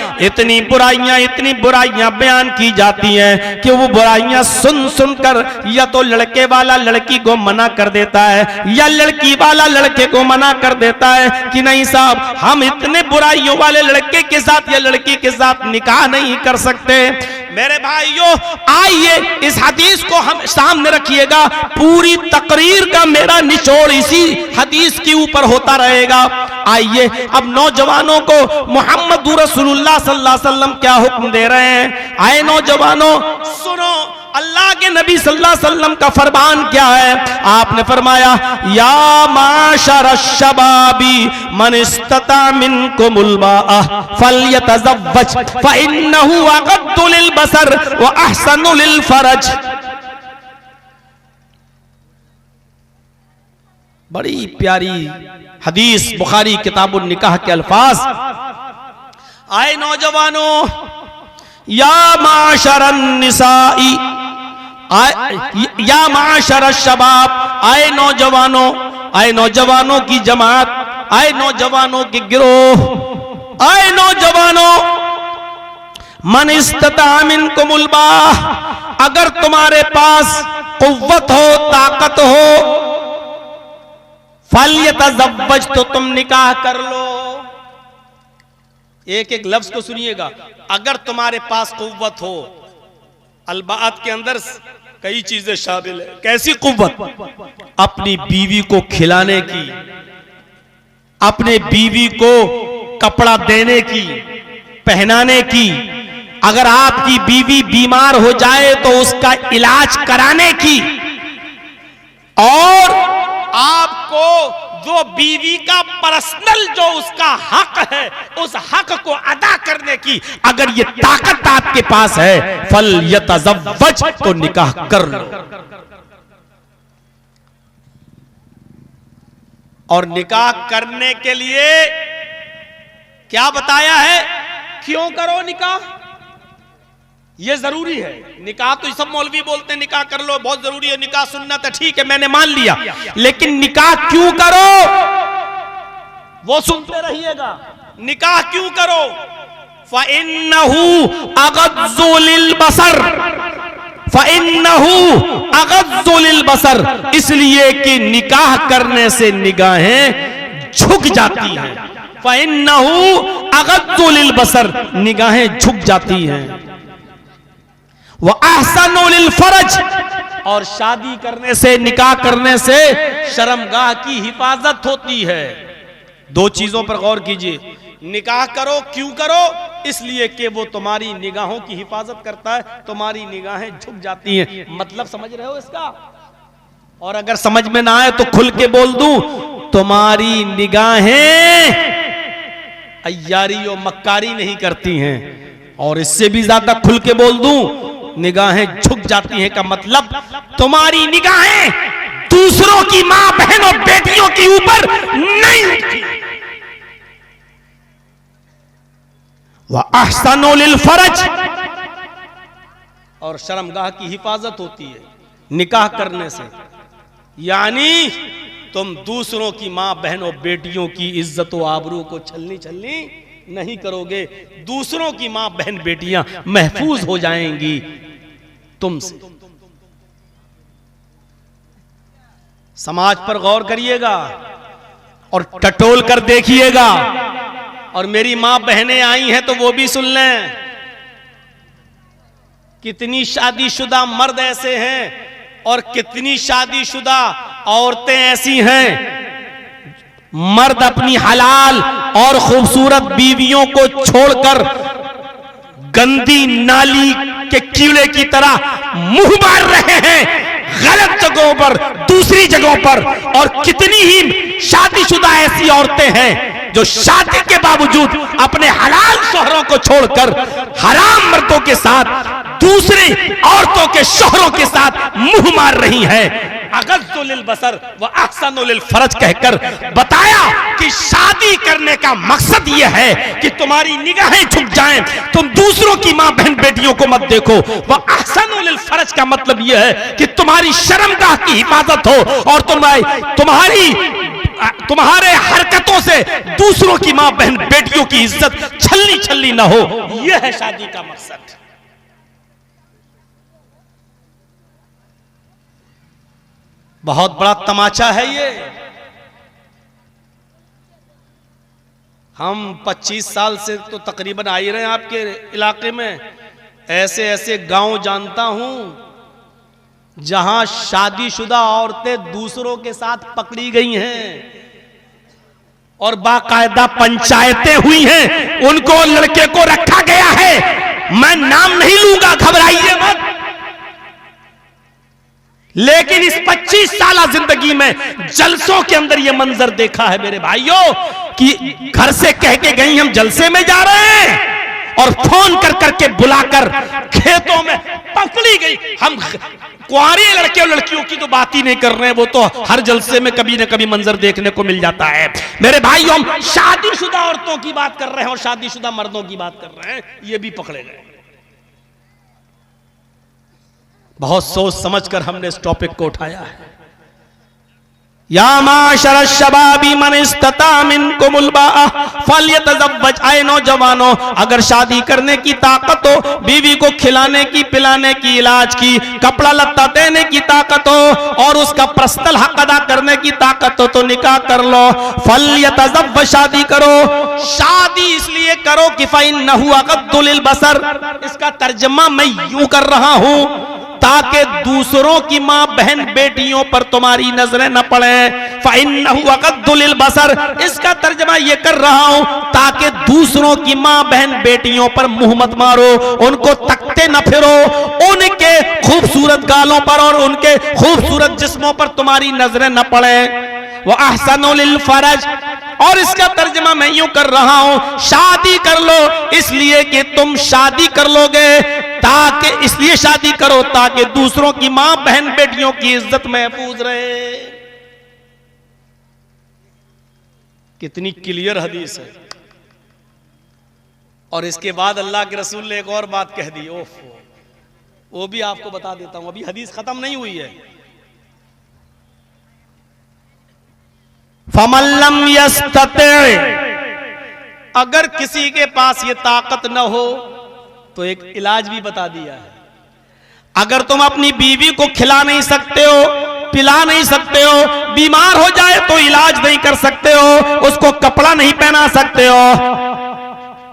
बयान की जाती हैं कि वो बुराइयां सुन कर या तो लड़के वाला लड़की को मना कर देता है या लड़की वाला लड़के को मना कर देता है कि नहीं साहब, हम इतने बुराइयों वाले लड़के के साथ या लड़की के साथ निकाह नहीं कर सकते। मेरे भाइयों, आइए इस हदीस को हम सामने रखिएगा। पूरी तकरीर का मेरा निचोड़ इसी हदीस के ऊपर होता रहेगा। आइए अब नौजवानों को मोहम्मद रसूलुल्लाह सल्लल्लाहु अलैहि वसल्लम क्या हुक्म दे रहे हैं। आए नौजवानों, सुनो अल्लाह के नबी सल्लल्लाहु अलैहि वसल्लम का फरमान क्या है। आपने फरमाया, या माशर शबाबी मन इस्तता मिनकुमुल बाअ फल्यतज़व्वज फइन्नहु अगद्दु लिल बसर व अहसनु लिल फरज। बड़ी प्यारी हदीस, बुखारी किताबुन निकाह के अल्फाज। आए नौजवानों, या माशरन निसाई, या माशर शबाब, आए नौजवानों, आए नौजवानों की जमात, आए नौजवानों के गिरोह, आए नौजवानों, मन इस्तता मिनकुमुल बाअ, अगर तुम्हारे पास कुव्वत हो, ताकत हो, फल्यतज़व्वज, तो तुम निकाह कर लो। एक एक लफ्ज को सुनिएगा। अगर तुम्हारे पास कुव्वत हो, अलबात के अंदर कई चीजें शामिल है। कैसी कुव्वत? अपनी बीवी को खिलाने की, अपने बीवी को कपड़ा देने की, पहनाने की, अगर आपकी बीवी बीमार हो जाए तो उसका इलाज कराने की, और आपको जो बीवी का पर्सनल जो उसका हक है उस हक को अदा करने की अगर ये ताकत आपके पास है, फल यतज़व्वज, तो निकाह कर लो। और निकाह करने के लिए क्या बताया है, क्यों करो निकाह, ये जरूरी है। निकाह तो सब मौलवी बोलते हैं निकाह कर लो, बहुत जरूरी है, निकाह सुन्नत है, ठीक है मैंने मान लिया, लेकिन निकाह क्यों करो वो सुनते रहिएगा। निकाह क्यों करो? फ़इन्नहु अग़ज़्ज़ु लिल बसर, फ़इन्नहु अग़ज़्ज़ु लिल बसर, इसलिए कि निकाह करने से निगाहें झुक जाती हैं। फ़इन्नहु अग़ज़्ज़ु लिल बसर, निगाहें झुक जाती हैं। वह अहसनु लिल फरज, और शादी करने से, निकाह करने से शर्मगाह की हिफाजत होती है। दो चीजों पर गौर कीजिए। निकाह करो, क्यों करो? इसलिए कि वो तुम्हारी निगाहों की हिफाजत करता है, तुम्हारी निगाहें झुक जाती हैं। मतलब समझ रहे हो इसका? और अगर समझ में ना आए तो खुल के बोल दूं, तुम्हारी निगाहें अय्यारी और मक्कारी नहीं करती हैं। और इससे भी ज्यादा खुल के बोल दूं, निगाहें झुक जाती हैं का मतलब तुम्हारी निगाहें दूसरों की मां, बहनों, बेटियों के ऊपर नहीं उठती। वह अहसनु लिल फरज, और शर्मगाह की हिफाजत होती है निकाह करने से। यानी तुम दूसरों की मां, बहनों, बेटियों की इज्जत व आबरू को छलनी छलनी नहीं करोगे। दूसरों की मां, बहन, बेटियां महफूज हो जाएंगी तुमसे। समाज पर गौर करिएगा और टटोल कर देखिएगा। और मेरी मां बहनें आई हैं तो वो भी सुन लें। कितनी शादीशुदा मर्द ऐसे हैं और कितनी शादीशुदा औरतें ऐसी हैं, मर्द अपनी हलाल और खूबसूरत बीवियों को छोड़कर गंदी नाली के कीड़े की तरह मुंह मार रहे हैं गलत जगहों पर, दूसरी जगहों पर। और कितनी ही शादीशुदा ऐसी औरतें हैं जो शादी के बावजूद अपने हलाल शौहरों को छोड़कर हराम मर्दों के साथ, दूसरी औरतों के शौहरों के साथ मुंह मार रही हैं। अग़ज़्ज़ु लिल बसर व अहसनु लिल फरज कहकर बताया कि शादी करने का मकसद यह है कि तुम्हारी निगाहें झुक जाएं, तुम दूसरों की मां, बहन, बेटियों को मत देखो। व अहसनु लिल फरज का मतलब यह है कि तुम्हारी शर्मगाह की हिफाजत हो और तुम्हारे हरकतों से दूसरों की मां, बहन, बेटियों की इज्जत छलनी छलनी ना हो। यह है शादी का मकसद। बहुत बड़ा तमाचा है ये। हम 25 साल से तो तकरीबन आ ही रहे हैं आपके इलाके में। ऐसे ऐसे गांव जानता हूं जहां शादीशुदा औरतें दूसरों के साथ पकड़ी गई हैं और बाकायदा पंचायतें हुई हैं, उनको लड़के को रखा गया है। मैं नाम नहीं लूंगा, घबराइए मत, लेकिन इस 25 साल जिंदगी में जलसों के अंदर यह मंजर देखा है मेरे भाइयों कि घर से कह के गई हम जलसे में जा रहे हैं और फोन कर करके बुलाकर खेतों में पकड़ी गई। हम कुंवारे लड़के और लड़कियों की तो बात ही नहीं कर रहे हैं, वो तो हर जलसे में कभी न कभी मंजर देखने को मिल जाता है। मेरे भाइयों, हम शादीशुदा औरतों की बात कर रहे हैं और शादीशुदा मर्दों की बात कर रहे हैं, ये भी पकड़े गए। बहुत सोच समझकर हमने इस टॉपिक को उठाया है। या माशर शबाबी मन इस्तता मिनकुमुल बाअ फल्यतज़व्वज, आए नौजवानों, अगर शादी करने की ताकत हो, बीवी को खिलाने की, पिलाने की, इलाज की, कपड़ा लत्ता देने की ताकत हो और उसका पर्सनल हक अदा करने की ताकत हो तो निकाह कर लो। फल्यतज़व्वज, शादी करो। शादी इसलिए करो कि फ़इन्नहु अग़द्दु लिलबसर, इसका तर्जुमा मैं यूं कर रहा हूं ताकि दूसरों की मां बहन बेटियों पर तुम्हारी नजरें न पड़े। फ़इन्नहु अग़द्दु लिलबसर, इसका तर्जुमा ये कर रहा हूं ताकि दूसरों की मां बहन बेटियों पर मुंह मत मारो, उनको तकते न फिरो, उनके खूबसूरत गालों पर और उनके खूबसूरत जिस्मों पर तुम्हारी नजरें न पड़े। व अहसनु लिलफरज, और इसका तर्जुमा मैं यूं कर रहा हूं, शादी कर लो इसलिए कि तुम शादी कर लोगे, ताकि इसलिए शादी करो ताकि दूसरों की मां बहन बेटियों की इज्जत महफूज रहे। कितनी क्लियर हदीस है। और इसके बाद अल्लाह के रसूल ने एक और बात कह दी, ओफ, वो भी आपको बता देता हूं, अभी हदीस खत्म नहीं हुई है। फमन लम यस्तति, अगर किसी के पास ये ताकत न हो तो एक इलाज भी बता दिया है। अगर तुम अपनी बीवी को खिला नहीं सकते हो, पिला नहीं सकते हो, बीमार हो जाए तो इलाज नहीं कर सकते हो, उसको कपड़ा नहीं पहना सकते हो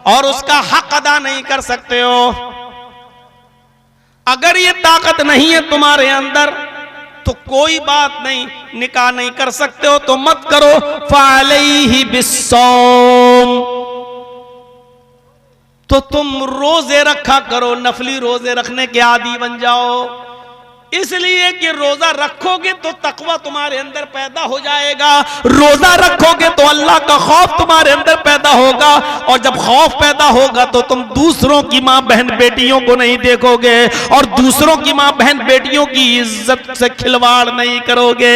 और उसका हक अदा नहीं कर सकते हो, अगर ये ताकत नहीं है तुम्हारे अंदर तो कोई बात नहीं, निकाह नहीं कर सकते हो तो मत करो। फ़अलैहि बिस्सौम, तो तुम रोजे रखा करो, नफली रोजे रखने के आदी बन जाओ, इसलिए कि रोजा रखोगे तो तकवा तुम्हारे अंदर पैदा हो जाएगा, रोजा रखोगे तो अल्लाह का खौफ तुम्हारे अंदर पैदा होगा, और जब खौफ पैदा होगा तो तुम दूसरों की मां बहन बेटियों को नहीं देखोगे और दूसरों की मां बहन बेटियों की इज्जत से खिलवाड़ नहीं करोगे।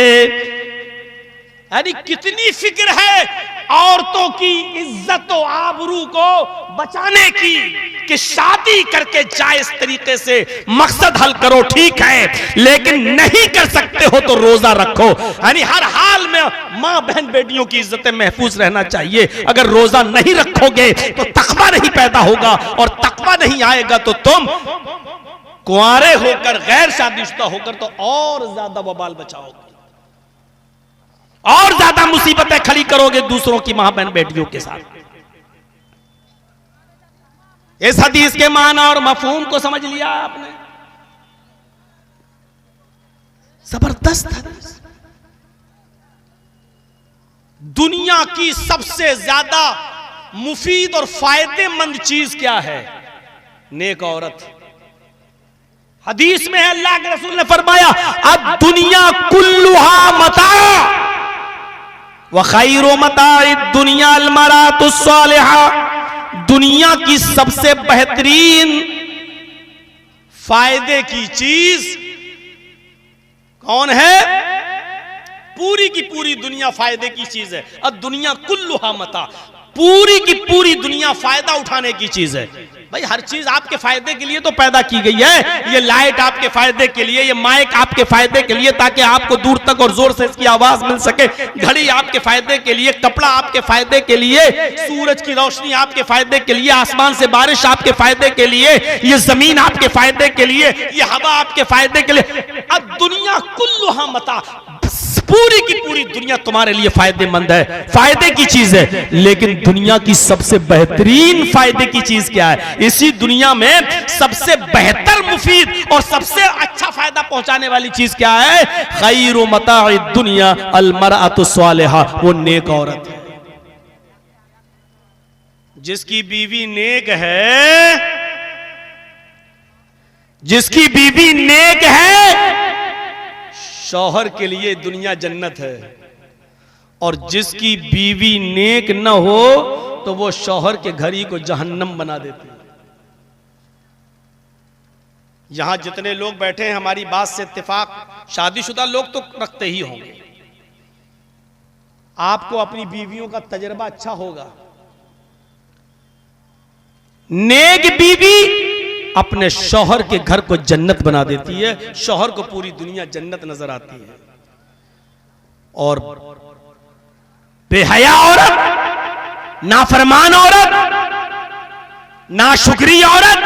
यानी कितनी फिक्र है औरतों की इज्जत और आबरू को बचाने की कि शादी करके जायज तरीके से मकसद हल करो, ठीक है, लेकिन नहीं कर सकते हो तो रोजा रखो। यानी हर हाल में मां बहन बेटियों की इज्जतें महफूज रहना चाहिए। अगर रोजा नहीं रखोगे तो तकवा नहीं पैदा होगा, और तकवा नहीं आएगा तो तुम कुंवारे होकर, गैर शादीशुदा होकर तो और ज्यादा वबाल बचाओगे, और ज्यादा मुसीबतें खड़ी करोगे दूसरों की मां बहन बेटियों के साथ। इस हदीस के माना और मफहूम को समझ लिया आपने? जबरदस्त हदीस। दुनिया की सबसे ज्यादा मुफीद और फायदेमंद चीज क्या है? नेक औरत। हदीस में है, अल्लाह के रसूल ने फरमाया, अब दुनिया कुल्लुहा मता व खैरु मताइ दुनिया अल मरातुस सालिहा, दुनिया की सबसे बेहतरीन फायदे की चीज कौन है? पूरी की पूरी दुनिया फायदे की चीज है। अब दुनिया कुल्लुहा मता, पूरी की पूरी दुनिया फायदा उठाने की चीज है। भाई हर चीज आपके फायदे के लिए तो पैदा की गई है। ये लाइट आपके फायदे के लिए, ये माइक आपके फायदे के लिए ताकि आपको दूर तक और जोर से इसकी आवाज मिल सके, घड़ी आपके फायदे के लिए, कपड़ा आपके फायदे के लिए, सूरज की रोशनी आपके फायदे के लिए, आसमान से बारिश आपके फायदे के लिए, ये जमीन आपके फायदे के लिए, ये हवा आपके फायदे के लिए। अब दुनिया कुल्लुहा मता, पूरी की पूरी दुनिया तुम्हारे लिए फायदेमंद है, फायदे की चीज है। लेकिन दुनिया की सबसे बेहतरीन फायदे की चीज क्या है? इसी दुनिया में सबसे बेहतर, मुफीद और सबसे अच्छा फायदा पहुंचाने वाली चीज क्या है? खैरु मताइ दुनिया अल मरअतु सालिहा, वो नेक औरत है। जिसकी बीवी नेक है, जिसकी बीवी नेक है, शौहर के लिए दुनिया जन्नत है। और जिसकी बीवी नेक न हो तो वो शौहर के घर ही को जहन्नम बना देती है। यहां जितने लोग बैठे हैं, हमारी बात से इत्तेफाक शादीशुदा लोग तो रखते ही होंगे। आपको अपनी बीवियों का तजर्बा अच्छा होगा। नेक बीवी अपने शौहर के घर को जन्नत बना देती है, शौहर को पूरी दुनिया जन्नत नजर आती है। और बेहया औरत, नाफरमान औरत, नाशुक्री औरत,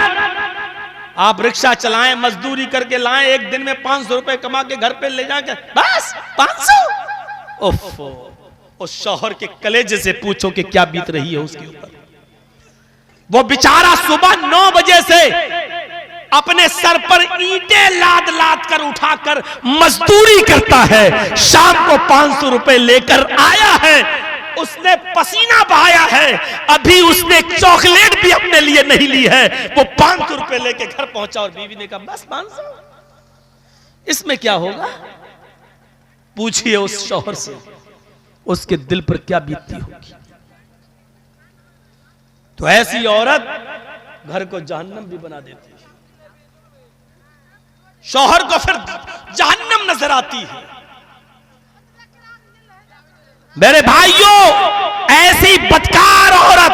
आप रिक्शा चलाएं, मजदूरी करके लाएं, एक दिन में 500 रुपए कमा के घर पे ले जाकर बस 500। ओफो, उस शौहर के कलेजे से पूछो कि क्या बीत रही है उसके ऊपर। वो बेचारा सुबह 9 बजे से अपने सर पर ईंटें लाद लाद कर उठाकर मजदूरी करता है, शाम को 500 रुपए लेकर आया है, उसने पसीना बहाया है, अभी उसने चॉकलेट भी अपने लिए नहीं ली है, वो 500 रुपए लेके घर पहुंचा और बीवी ने कहा बस 500, इसमें क्या होगा? पूछिए उस शौहर से, उसके दिल पर क्या बीतती होगी। तो ऐसी औरत घर को जहन्नम भी बना देती है, शौहर को फिर जहन्नम नजर आती है। मेरे भाइयों, ऐसी बदकार औरत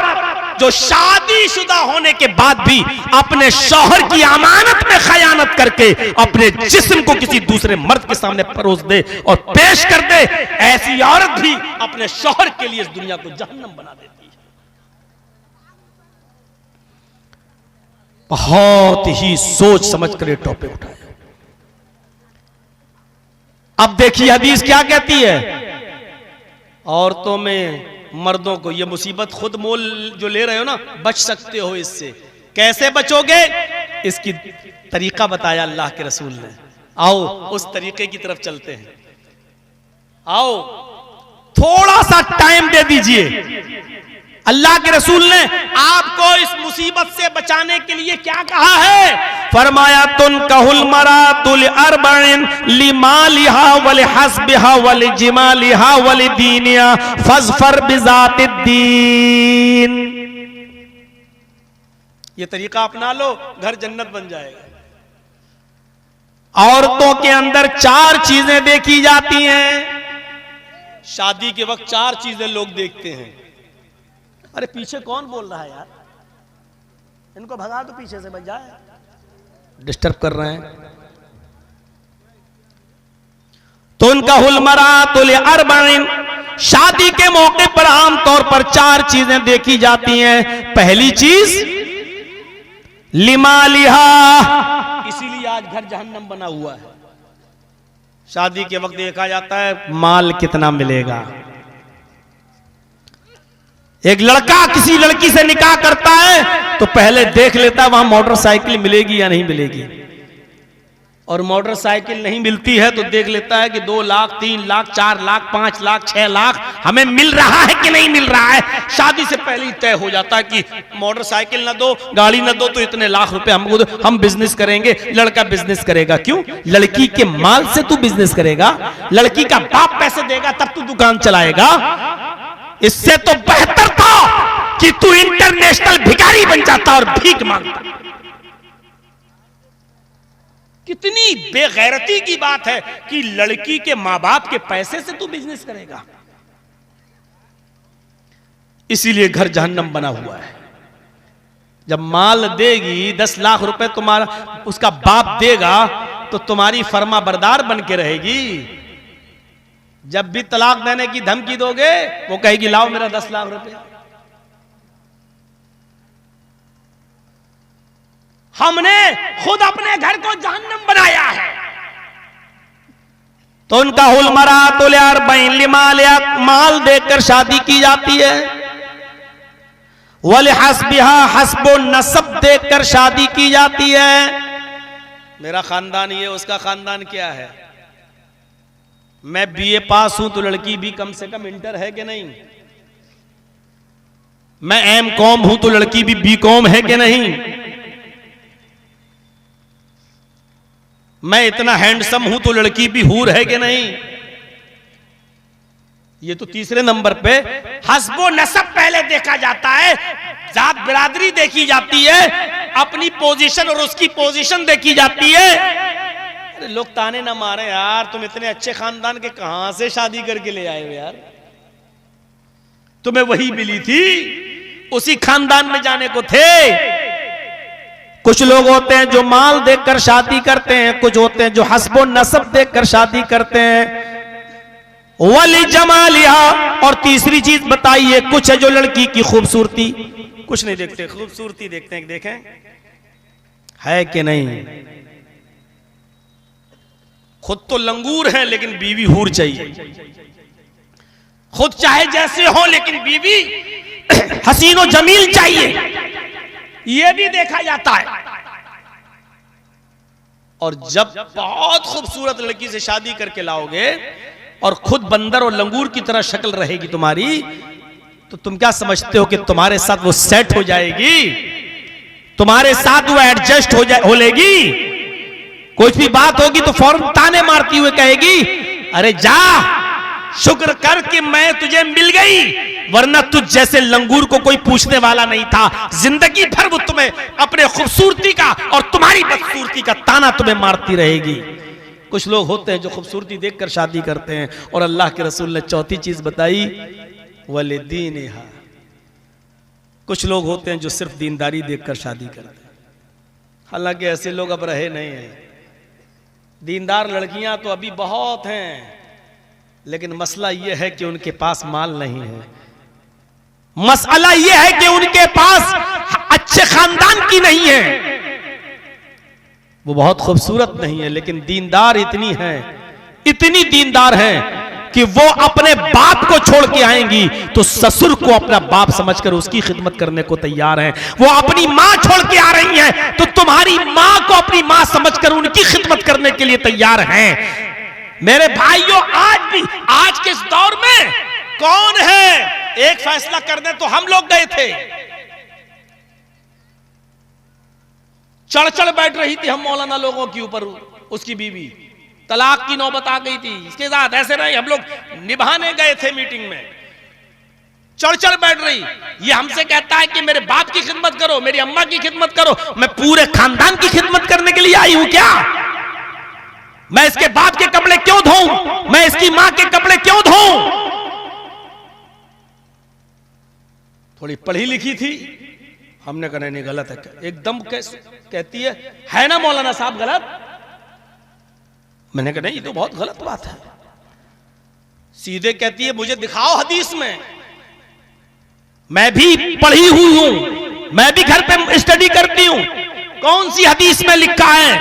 जो शादीशुदा होने के बाद भी अपने शौहर की अमानत में खयानत करके अपने जिस्म को किसी दूसरे मर्द के सामने परोस दे और पेश कर दे, ऐसी औरत भी अपने शौहर के लिए इस दुनिया को जहन्नम बना देती है। बहुत ही सोच समझ कर ये टॉपिक उठाया। अब देखिए हदीस क्या कहती है, औरतों में मर्दों को ये मुसीबत खुद मोल जो ले रहे हो ना, बच सकते हो इससे। कैसे बचोगे? इसकी तरीका बताया अल्लाह के रसूल ने। आओ उस तरीके की तरफ चलते हैं। आओ थोड़ा सा टाइम दे दीजिए। अल्लाह के रसूल ने आपको इस मुसीबत से बचाने के लिए क्या कहा है? फरमाया तुन कहल मरातुल अरबइन लिमालिहा वल हस्बिहा वल जिमालिहा वल दीनिया फजफर बिजातिद्दीन। ये तरीका अपना लो, घर जन्नत बन जाएगा। औरतों के अंदर 4 चीजें देखी जाती हैं। शादी के वक्त 4 चीजें लोग देखते हैं। अरे पीछे कौन बोल रहा है यार? इनको भगा दो पीछे से, बच जाए, डिस्टर्ब कर रहे हैं। तो उनका हुलमरातुल अरबइन, शादी के मौके पर आमतौर पर 4 चीजें देखी जाती हैं। पहली चीज लिमालिहा, इसीलिए आज घर जहन्नम बना हुआ है। शादी के वक्त देखा जाता है माल कितना मिलेगा। एक लड़का किसी लड़की से निकाह करता है तो पहले देख लेता है वहां मोटरसाइकिल मिलेगी या नहीं मिलेगी, और मोटरसाइकिल नहीं मिलती है तो देख लेता है कि 2 लाख, 3 लाख, 4 लाख, 5 लाख, 6 लाख हमें मिल रहा है कि नहीं मिल रहा है। शादी से पहले ही तय हो जाता है कि मोटरसाइकिल ना दो, गाड़ी ना दो तो इतने लाख रुपए हमको दो, हम बिजनेस करेंगे। लड़का बिजनेस करेगा, क्यों? लड़की के माल से तू बिजनेस करेगा, लड़की का बाप पैसे देगा तब तू दुकान चलाएगा। इससे तो बेहतर था कि तू इंटरनेशनल भिखारी बन जाता और भीख मांगता। कितनी बेगैरती की बात है कि लड़की के मां बाप के पैसे से तू बिजनेस करेगा। इसीलिए घर जहन्नम बना हुआ है। जब माल देगी 10 लाख रुपए तुम्हारा उसका बाप देगा तो तुम्हारी फर्मा बरदार बन के रहेगी। जब भी तलाक देने की धमकी दोगे वो कहेगी लाओ मेरा 10 लाख रुपए। हमने खुद अपने घर को जहन्नम बनाया है। तो उनका हुलमरात माल देकर शादी की जाती है, वल हस्बिहा हस्बो नसब देकर शादी की जाती है। मेरा खानदान ये, उसका खानदान क्या है? मैं बीए पास हूं तो लड़की भी कम से कम इंटर है कि नहीं? मैं एम कॉम हूं तो लड़की भी बी कॉम है कि नहीं? मैं इतना हैंडसम हूं तो लड़की भी हूर है कि नहीं? ये तो तीसरे नंबर पे हस्बो नसब पहले देखा जाता है, जात बिरादरी देखी जाती है, अपनी पोजीशन और उसकी पोजीशन देखी जाती है। अरे लोग ताने ना मारे यार, तुम इतने अच्छे खानदान के कहां से शादी करके ले आए हो यार? तुम्हें वही मिली थी, उसी खानदान में जाने को थे। कुछ लोग होते हैं जो माल देखकर शादी करते हैं, कुछ होते हैं जो हस्बो नसब देखकर शादी करते हैं। वली जमालिहा, और तीसरी चीज बताइए, कुछ है जो लड़की की खूबसूरती, कुछ नहीं देखते, खूबसूरती देखते हैं। देखें है कि नहीं? खुद तो लंगूर है लेकिन बीवी हूर चाहिए, खुद चाहे जैसे हो लेकिन बीवी हसीनो जमील चाहिए, यह भी देखा जाता है। और जब बहुत खूबसूरत लड़की से शादी करके लाओगे और खुद बंदर और लंगूर की तरह शक्ल रहेगी तुम्हारी, तो तुम क्या समझते हो कि तुम्हारे साथ वो सेट हो जाएगी? तुम्हारे साथ वो एडजस्ट हो लेगी? कोई भी बात होगी तो फौरन ताने मारती हुए कहेगी, अरे जा शुक्र कर कि मैं तुझे मिल गई, वरना तुझ जैसे लंगूर को कोई पूछने वाला नहीं था। जिंदगी भर वो तुम्हें अपने खूबसूरती का और तुम्हारी बदसूरती का ताना तुम्हें मारती रहेगी। कुछ लोग होते हैं जो खूबसूरती देखकर शादी करते हैं, और अल्लाह के रसूल ने चौथी चीज बताई, वलिदीनिहा। कुछ लोग होते हैं जो सिर्फ दीनदारी देखकर शादी करते हैं। हालांकि ऐसे लोग अब रहे नहीं हैं। दीनदार लड़कियां तो अभी बहुत हैं, लेकिन मसला यह है कि उनके पास माल नहीं है। मसला यह है कि उनके पास अच्छे खानदान की नहीं है। वो बहुत खूबसूरत नहीं है, लेकिन दीनदार इतनी है, इतनी दीनदार है कि वो अपने बाप को छोड़ के आएंगी तो ससुर को अपना बाप समझकर उसकी खिदमत करने को तैयार हैं। वो अपनी मां छोड़ के आ रही हैं तो तुम्हारी मां को अपनी मां समझकर उनकी खिदमत करने के लिए तैयार हैं। मेरे भाइयों, आज भी, आज के इस दौर में कौन है एक फैसला कर दे तो हम लोग गए थे, चढ़ चढ़ बैठ रही थी हम मौलाना लोगों के ऊपर, उसकी बीवी, तलाक की नौबत आ गई थी, इसके साथ ऐसे नहीं, हम लोग निभाने गए थे मीटिंग में, चढ़ चढ़ बैठ रही। ये हमसे कहता है कि मेरे बाप की खिदमत करो, मेरी अम्मा की खिदमत करो। मैं पूरे खानदान की खिदमत करने के लिए आई हूं क्या? मैं इसके बाप के कपड़े क्यों धोऊं? मैं इसकी मां के कपड़े क्यों धोऊं? थोड़ी पढ़ी लिखी थी, हमने कहा नहीं गलत है। एकदम कहती है ना मौलाना साहब गलत? मैंने कहा नहीं, ये तो बहुत गलत बात है। सीधे कहती है मुझे दिखाओ हदीस में। मैं भी पढ़ी हुई हूं, मैं भी घर पे स्टडी करती हूं, कौन सी हदीस में लिखा है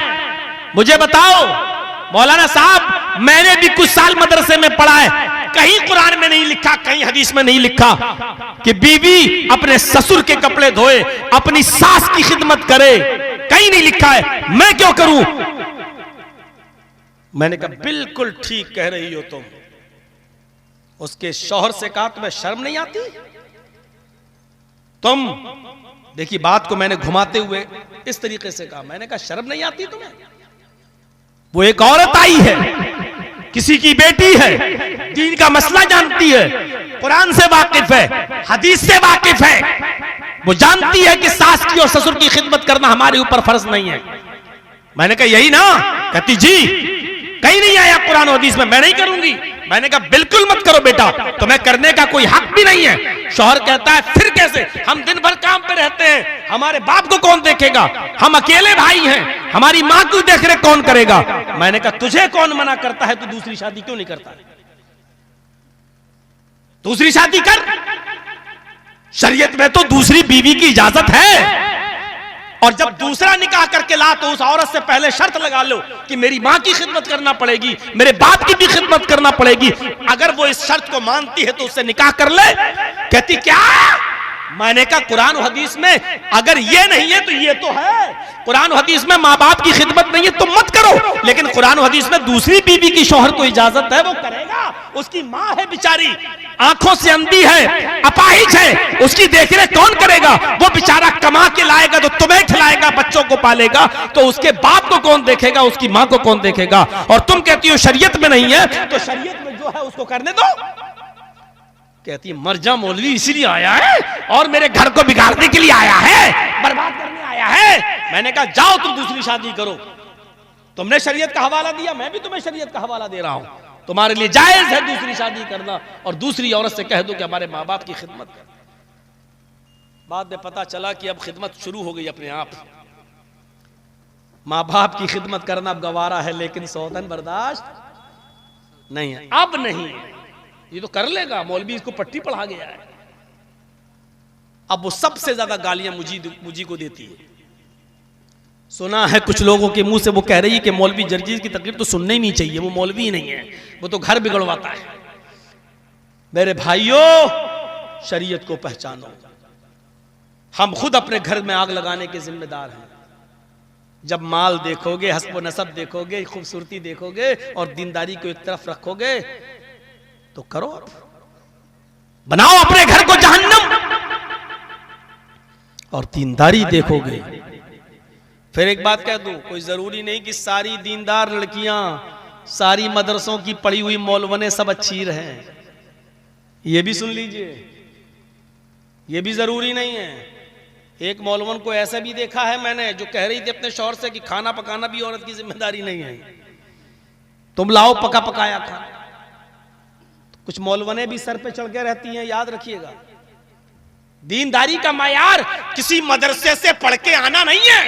मुझे बताओ। मौलाना साहब मैंने भी कुछ साल मदरसे में पढ़ा है, कहीं कुरान में नहीं लिखा, कहीं हदीस में नहीं लिखा कि बीवी अपने ससुर के कपड़े धोए, अपनी सास की खिदमत करे, कहीं नहीं लिखा है। मैं क्यों करूं? मैंने कहा बिल्कुल ठीक कह रही हो तुम। उसके शौहर से कहा तुम्हें शर्म नहीं आती? तुम देखिए, बात को मैंने घुमाते हुए इस तरीके से कहा, मैंने कहा शर्म नहीं आती तुम्हें? वो एक औरत आई है, किसी की बेटी है, दीन का मसला जानती है, कुरान से वाकिफ है, हदीस से वाकिफ है, वो जानती है कि सास की और ससुर की खिदमत करना हमारे ऊपर फर्ज नहीं है। मैंने कहा यही ना? कहती जी कहीं नहीं आया कुरान हदीस में, मैं नहीं करूंगी। मैंने कहा बिल्कुल मत करो बेटा, तुम्हें करने का कोई हक भी नहीं है। शौहर कहता है फिर कैसे? हम दिन भर काम पे रहते हैं, हमारे बाप को कौन देखेगा? हम अकेले भाई हैं, हमारी मां को देख रेख कौन करेगा? मैंने कहा तुझे कौन मना करता है, तू दूसरी शादी क्यों नहीं करता? दूसरी शादी कर, शरीयत में तो दूसरी बीवी की इजाजत है। और जब दूसरा निकाह करके ला तो उस औरत से पहले शर्त लगा लो कि मेरी माँ की खिदमत करना पड़ेगी, मेरे बाप की भी खिदमत करना पड़ेगी। अगर वो इस शर्त को मानती है तो उससे निकाह कर ले। कहती क्या? मैंने कहा कुरान और हदीस में अगर ये नहीं है तो ये तो है। कुरान और हदीस में माँ बाप की खिदमत नहीं है तो मत करो, लेकिन कुरान और हदीस में दूसरी बीवी की शौहर को इजाजत है, वो करेगा। उसकी माँ है बेचारी, आंखों से अंधी है, अपाहिज है, उसकी देखरेख कौन करेगा? वो बेचारा कमा के लाएगा तो तुम्हें खिलाएगा, बच्चों को पालेगा, तो उसके बाप को कौन देखेगा, उसकी माँ को कौन देखेगा? और तुम कहती हो शरीयत में नहीं है, तो शरीयत में जो है उसको करने दो। कहती है मर्जा मौलवी इसलिए आया है और मेरे घर को बिगाड़ने के लिए आया है, बर्बाद करने आया है। मैंने कहा जाओ तुम दूसरी शादी करो। तुमने शरीयत का हवाला दिया, मैं भी तुम्हें शरीयत का हवाला दे रहा हूं। तुम्हारे लिए जायज है दूसरी शादी करना और दूसरी औरत से कह दो कि हमारे माँ बाप की खिदमत कर। बाद में पता चला कि अब खिदमत शुरू हो गई अपने आप। माँ बाप की खिदमत करना अब गवारा है, लेकिन सौतन बर्दाश्त नहीं है। अब नहीं, ये तो कर लेगा, मौलवी इसको पट्टी पढ़ा गया है। अब वो सबसे ज्यादा गालियां मुझी को देती है। सुना है कुछ लोगों के मुंह से वो कह रही है कि मौलवी जर्जीज की तकरीर तो सुननी ही नहीं चाहिए, वो मौलवी ही नहीं है, वो तो घर बिगड़वाता है। मेरे भाइयों, शरीयत को पहचानो। हम खुद अपने घर में आग लगाने के जिम्मेदार हैं। जब माल देखोगे, हस्ब नसब देखोगे, खूबसूरती देखोगे और दीनदारी को एक तरफ रखोगे तो करो, बनाओ अपने घर को जहन्नम, और दीनदारी देखोगे। फिर एक बात कह दूं, कोई जरूरी नहीं कि सारी दीनदार लड़कियां, सारी मदरसों की पढ़ी हुई मौलवने सब अच्छी रहें। ये भी सुन लीजिए, ये भी जरूरी नहीं है। एक मौलवन को ऐसा भी देखा है मैंने, जो कह रही थी अपने शौहर से कि खाना पकाना भी औरत की जिम्मेदारी नहीं है, तुम लाओ पका पकाया खाना। कुछ मौलवने भी सर पे चढ़ के रहती हैं, याद रखिएगा। दीनदारी का मायार किसी मदरसे से पढ़ के आना नहीं है,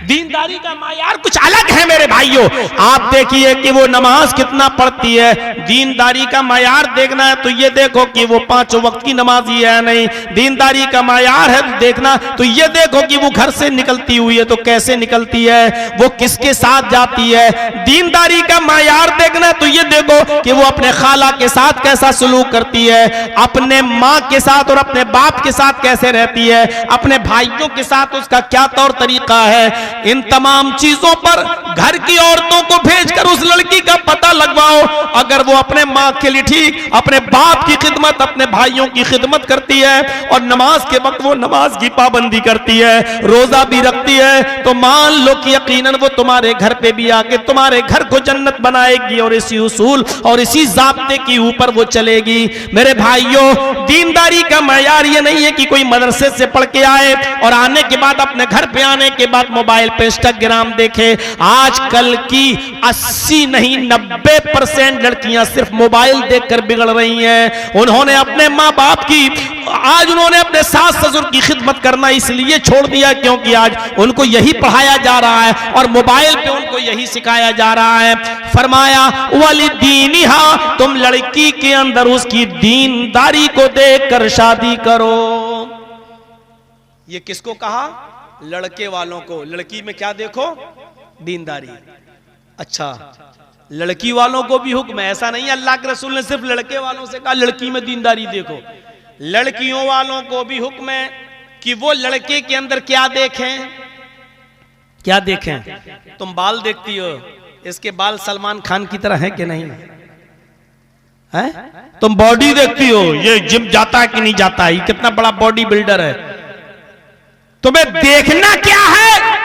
दीनदारी का मायार कुछ अलग है मेरे भाइयों। आप देखिए कि वो नमाज कितना पढ़ती है। दीनदारी का मायार देखना है तो ये देखो कि वो 5 वक्त की नमाजी है नहीं। दीनदारी का मायार है तो देखना तो ये देखो कि वो घर से निकलती हुई है तो कैसे निकलती है, वो किसके साथ जाती है। दीनदारी का मायार देखना है तो ये देखो कि वो अपने खाला के साथ कैसा सलूक करती है, अपने माँ के साथ और अपने बाप के साथ कैसे रहती है, अपने भाइयों के साथ उसका क्या तौर तरीका है। इन तमाम चीजों पर घर की औरतों को भेजकर उस लड़की का पता लगवाओ। अगर वो अपने माँ के लिए ठीक, अपने बाप की खिदमत, अपने भाइयों की खिदमत करती है और नमाज के वक्त वो नमाज की पाबंदी करती है, रोजा भी रखती है, तो मान लो कि यकीनन वो तुम्हारे घर पे भी आके तुम्हारे घर को जन्नत बनाएगी और इसी उसूल और इसी ज़ाब्ते के ऊपर वो चलेगी। मेरे भाइयों, दीनदारी का मयार ये नहीं है कि कोई मदरसे से पढ़ के आए और आने के बाद अपने घर पे आने के बाद मोबाइल पे इंस्टाग्राम देखे। आजकल की 80 नहीं 90% लड़कियां सिर्फ मोबाइल देखकर बिगड़ रही हैं। उन्होंने अपने माँ बाप की, आज उन्होंने अपने सास ससुर की खिदमत करना इसलिए छोड़ दिया क्योंकि आज उनको यही पढ़ाया जा रहा है और मोबाइल पे उनको यही सिखाया जा रहा है। फरमाया वाली दीनिहा, तुम लड़की के अंदर उसकी दीनदारी को देखकर शादी करो। ये किसको कहा? लड़के वालों को। लड़की में क्या देखो? दीनदारी। अच्छा, लड़की वालों को भी हुक्म है, ऐसा नहीं अल्लाह के रसूल ने सिर्फ लड़के वालों से कहा लड़की में दीनदारी देखो। लड़कियों वालों को भी हुक्म है कि वो लड़के के अंदर क्या देखें, क्या देखें। तुम बाल देखती हो, इसके बाल सलमान खान की तरह है कि नहीं है? तुम बॉडी देखती हो, ये जिम जाता है कि नहीं जाता है, ये कितना बड़ा बॉडी बिल्डर है। तुम्हें देखना क्या है?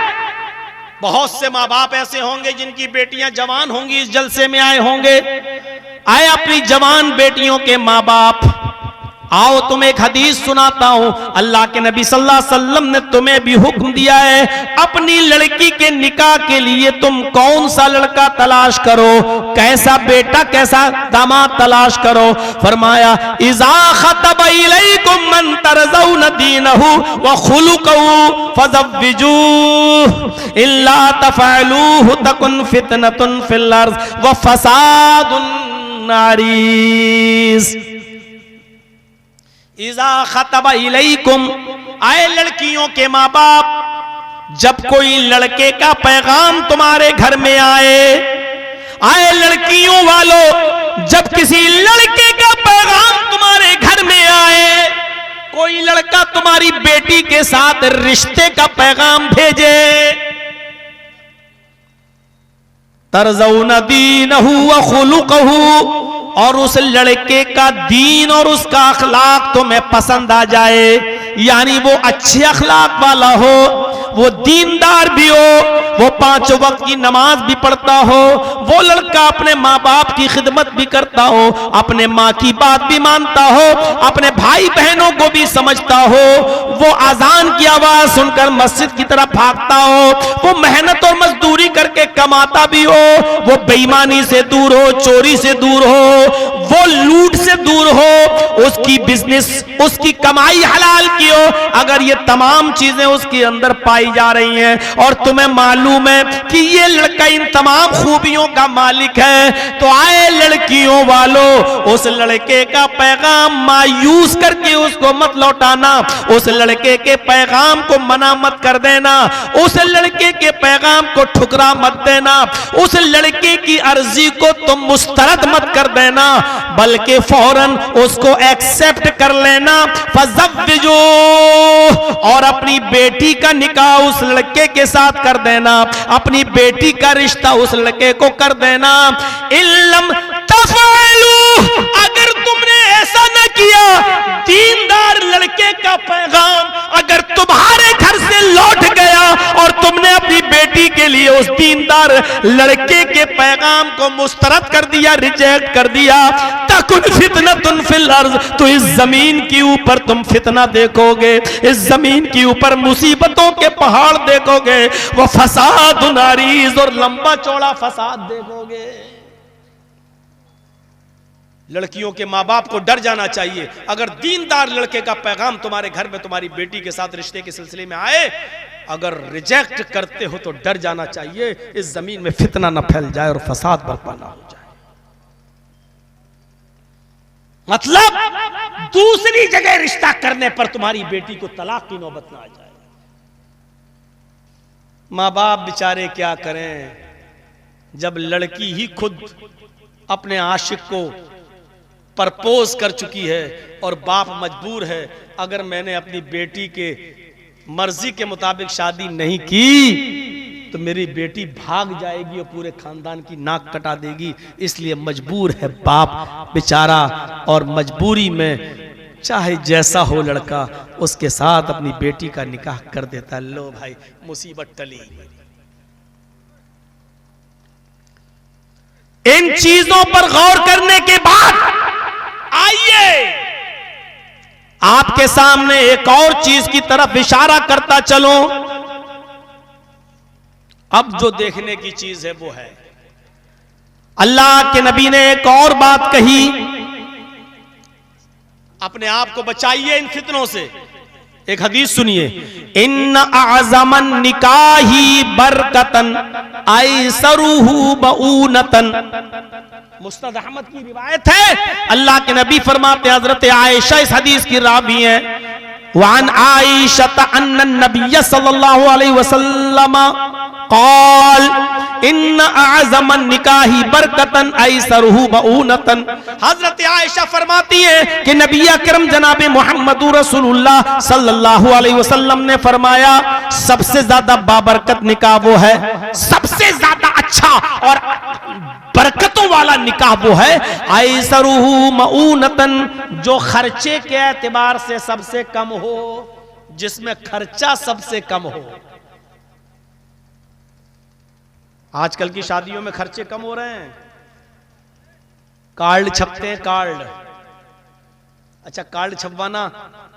बहुत से माँ बाप ऐसे होंगे जिनकी बेटियां जवान होंगी, इस जलसे में आए होंगे। आए अपनी जवान बेटियों के माँ बाप, आओ तुम्हें एक हदीस सुनाता हूं। अल्लाह के नबी सल्लल्लाहु अलैहि वसल्लम ने तुम्हें भी हुक्म दिया है, अपनी लड़की के निकाह के लिए तुम कौन सा लड़का तलाश करो, कैसा बेटा कैसा दामाद तलाश करो। फरमाया इज़ा खतबा इलैकुम मन तरज़ौन दीनहु व खुलुकहु फज़व्विजूहु इल्ला तफ़अलूहु तकुन फितनतुन फिल अर्ज़ व फसादुन नारीस। इज़ा खतबा इलैकुम, आए लड़कियों के माँ बाप, जब कोई लड़के का पैगाम तुम्हारे घर में आए लड़कियों वालों, जब किसी लड़के का पैगाम तुम्हारे घर में आए, कोई लड़का तुम्हारी बेटी के साथ रिश्ते का पैगाम भेजे, तरज़ौना दीनहु व खुलुकहु, और उस लड़के का दीन और उसका अखलाक तुम्हें पसंद आ जाए, यानी वो अच्छे अखलाक वाला हो, वो दीनदार भी हो, वो 5 वक्त की नमाज भी पढ़ता हो, वो लड़का अपने माँ बाप की खिदमत भी करता हो, अपने माँ की बात भी मानता हो, अपने भाई बहनों को भी समझता हो, वो अजान की आवाज सुनकर मस्जिद की तरफ भागता हो, वो मेहनत और मजदूरी करके कमाता भी हो, वो बेईमानी से दूर हो, चोरी से दूर हो, वो लूट से दूर हो, उसकी बिजनेस, उसकी कमाई हलाल की हो, अगर ये तमाम चीजें उसके अंदर पाई जा रही हैं और तुम्हें मालूम है कि ये लड़का इन तमाम खूबियों का मालिक है, तो आए लड़कियों वालों, उस लड़के का पैगाम मायूस करके उसको मत लौटाना, उस लड़के के पैगाम को मना मत कर देना, उस लड़के के पैगाम को ठुकरा मत देना, उस लड़के की अर्जी को तुम मुस्तरद मत कर देना, बल्कि फौरन उसको एक्सेप्ट कर लेना। फज़व्विजू, और अपनी बेटी का निकाह उस लड़के के साथ कर देना, अपनी बेटी का रिश्ता उस लड़के को कर देना। इल्लम तफ़अलू, अगर तुमने ऐसा न किया, दीनदार लड़के का पैगाम अगर तुम्हारे घर से लौट गया और तुमने अपनी बेटी के लिए उस दीनदार लड़के के पैगाम को मुस्तरद कर दिया, रिजेक्ट कर दिया, तकुन फितनतुन फिल अर्ज़, तो इस जमीन के ऊपर तुम फितना देखोगे, इस जमीन के ऊपर मुसीबतों के पहाड़ देखोगे, वो फसादुन अरीज़, और लंबा चौड़ा फसाद देखोगे। लड़कियों के माँ बाप को डर जाना चाहिए, अगर दीनदार लड़के का पैगाम तुम्हारे घर में तुम्हारी बेटी के साथ रिश्ते के सिलसिले में आए, अगर रिजेक्ट करते हो तो डर जाना चाहिए, इस जमीन में फितना न फैल जाए और फसाद बर्पा ना हो जाए। मतलब दूसरी जगह रिश्ता करने पर तुम्हारी बेटी को तलाक की नौबत ना आ जाए। माँ बाप बेचारे क्या करें, जब लड़की ही खुद अपने आशिक को प्रपोज कर चुकी है और बाप मजबूर है, अगर मैंने अपनी बेटी के मर्जी के मुताबिक शादी नहीं की तो मेरी बेटी भाग जाएगी और पूरे खानदान की नाक कटा देगी, इसलिए मजबूर है बाप बेचारा, और मजबूरी में चाहे जैसा हो लड़का उसके साथ अपनी बेटी का निकाह कर देता। लो भाई, मुसीबत टली। इन चीजों पर गौर करने के बाद आइए आपके सामने एक और चीज की तरफ इशारा करता चलो। अब जो देखने की चीज है वो है, अल्लाह के नबी ने एक और बात कही, अपने आप को बचाइए इन फितनों से। एक हदीस सुनिए, इन्न आज़मन निकाही बरकतन ऐसरुहु बऊनतन। मुस्नद अहमद की रिवायत है, अल्लाह के नबी फरमाते, हजरत आयशा इस हदीस की रावी है, वान आयशा अन्न नबी सल्लल्लाहु अलैहि वसल्लम क़ाल इन्न आज़मन निकाही बरकतन ऐसरुहु बऊनतन। हजरत आयशा फरमाती है कि नबी अकरम जनाब मुहम्मदुर रसूलुल्लाह सल्लल्लाहु अलैहि वसल्लम ने फरमाया, सबसे ज्यादा बाबरकत निकाह वो है, सबसे ज्यादा अच्छा और बरकतों वाला निकाह वो है, ऐसरुहु मऊनतन, जो खर्चे के एतबार से सबसे कम हो, जिसमें खर्चा सबसे कम हो। आजकल की शादियों में खर्चे कम हो रहे हैं, कार्ड छपते हैं, कार्ड। अच्छा, कार्ड छपवाना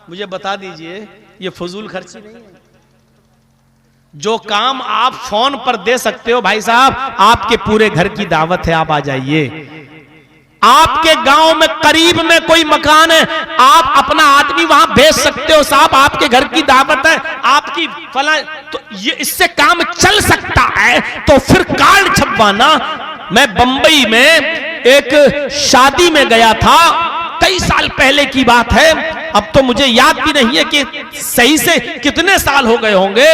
मुझे बता दीजिए, ये फजूल खर्ची नहीं है। जो काम आप फोन पर दे सकते हो, भाई साहब आपके पूरे घर की दावत है, आप आ जाइए। आपके गांव में करीब में कोई मकान है, आप अपना आदमी वहां भेज सकते हो, साहब आपके घर की दावत है, आपकी फला, तो ये इससे काम चल सकता है, तो फिर कार्ड छपवाना। मैं बंबई में एक शादी में गया था, कई साल पहले की बात है, अब तो मुझे याद भी नहीं है कि सही से कितने साल हो गए होंगे।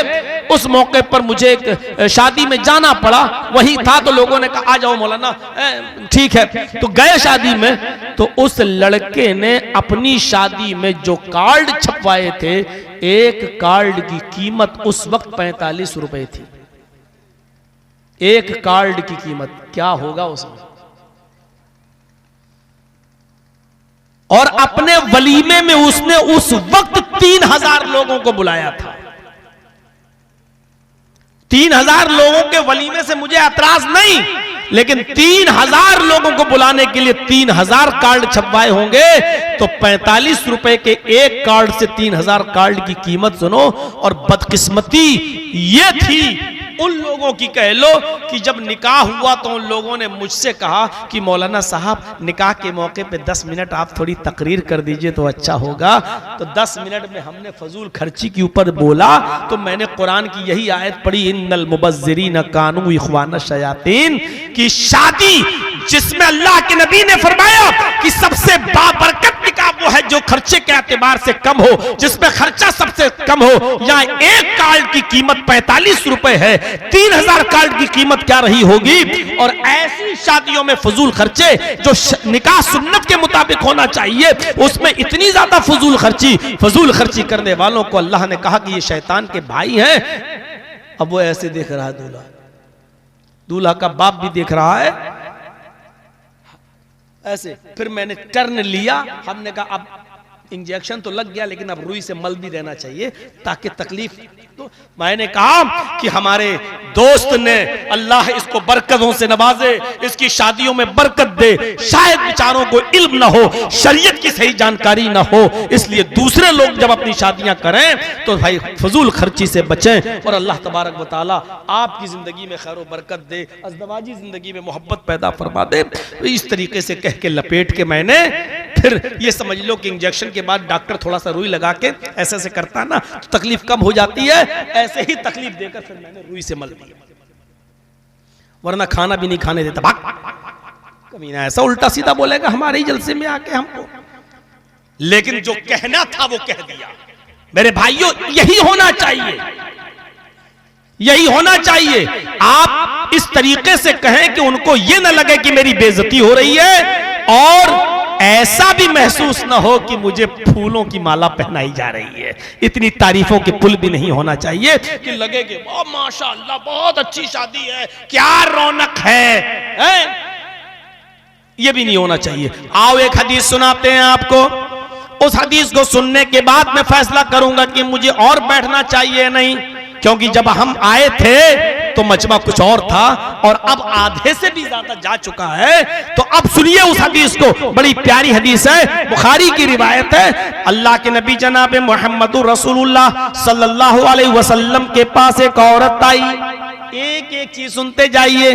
उस मौके पर मुझे एक शादी में जाना पड़ा, वही था तो लोगों ने कहा आ जाओ मौलाना, ठीक है। तो गए शादी में, तो उस लड़के ने अपनी शादी में जो कार्ड छपवाए थे, एक कार्ड की कीमत उस वक्त 45 रुपए थी। एक कार्ड की कीमत क्या होगा उसमें। और अपने वलीमे में उसने उस वक्त 3000 लोगों को बुलाया था। 3000 लोगों के वलीमे से मुझे एतराज नहीं, लेकिन 3000 लोगों को बुलाने के लिए 3000 कार्ड छपवाए होंगे, तो 45 रुपए के एक कार्ड से 3000 कार्ड की कीमत सुनो। और बदकिस्मती ये थी उन लोगों की, कह लो कि जब निकाह हुआ तो उन लोगों ने मुझसे कहा कि मौलाना साहब निकाह के मौके पे 10 मिनट आप थोड़ी तकरीर कर दीजिए तो अच्छा होगा। तो 10 मिनट में हमने फजूल खर्ची के ऊपर बोला, तो मैंने कुरान की यही आयत पढ़ी, इन्नल मुबज्जिरीन कानू इख्वान शयातीन, की शादी जिसमें अल्लाह के नबी ने फरमाया कि सबसे बाबरकत निकाह वो है जो खर्चे के एतबार से कम हो, जिसमें खर्चा सबसे कम हो। यहाँ एक कार्ड की कीमत 45 रुपए है, 3000 कार्ड की कीमत क्या रही होगी। और ऐसी शादियों में फजूल खर्चे जो निकाह सुन्नत के मुताबिक होना चाहिए, उसमें इतनी ज्यादा फजूल खर्ची करने वालों को अल्लाह ने कहा कि ये शैतान के भाई हैं। अब वो ऐसे देख रहा है, दूल्हा का बाप भी देख रहा है ऐसे। फिर मैंने टर्न लिया, हमने कहा अब इंजेक्शन तो लग गया, लेकिन अब रुई से मल भी रहना चाहिए ताकि तकलीफ। तो मैंने कहा कि हमारे दोस्त ने, अल्लाह इसको बरकतों से नवाजे, इसकी शादियों में बरकत दे, शायद बेचारों को इल्म ना हो, शरीयत की सही जानकारी ना हो, इसलिए दूसरे लोग जब अपनी शादियां करें तो भाई फजूल खर्ची से बचें और अल्लाह तबारक व तआला आपकी जिंदगी में खैर बरकत दे, अज़दवाजी जिंदगी में मोहब्बत पैदा फरमा दे। इस तरीके से कह के लपेट के मैंने, फिर ये समझ लो कि इंजेक्शन के बाद डॉक्टर थोड़ा सा रुई लगा के ऐसे ऐसे करता है ना, तो तकलीफ कम हो जाती है, ऐसे ही तकलीफ देकर फिर मैंने रुई से मल दिया, वरना खाना भी नहीं खाने देता। भाग कमीना, ऐसा उल्टा सीधा बोलेगा हमारे ही जलसे में आके हमको। लेकिन जो कहना था वो कह दिया। मेरे भाइयों, यही होना चाहिए, यही होना चाहिए। आप इस तरीके से कहें कि उनको ये ना लगे कि मेरी बेइज्जती हो रही है, और ऐसा भी महसूस ना हो कि मुझे फूलों की माला पहनाई जा रही है। इतनी तारीफों के पुल भी नहीं होना चाहिए कि लगे कि माशाअल्लाह बहुत अच्छी शादी है, क्या रौनक है? ये भी नहीं होना चाहिए। आओ एक हदीस सुनाते हैं आपको, उस हदीस को सुनने के बाद मैं फैसला करूंगा कि मुझे और बैठना चाहिए नहीं, क्योंकि जब हम आए थे तो मजमा कुछ और था और अब आधे से भी ज्यादा जा चुका है। तो अब सुनिए उस हदीस को, बड़ी प्यारी हदीस है, बुखारी की रिवायत है। अल्लाह के नबी जनाब मुहम्मदुर रसूलुल्लाह सल्लल्लाहु अलैहि वसल्लम के पास एक औरत आई। एक एक चीज सुनते जाइए।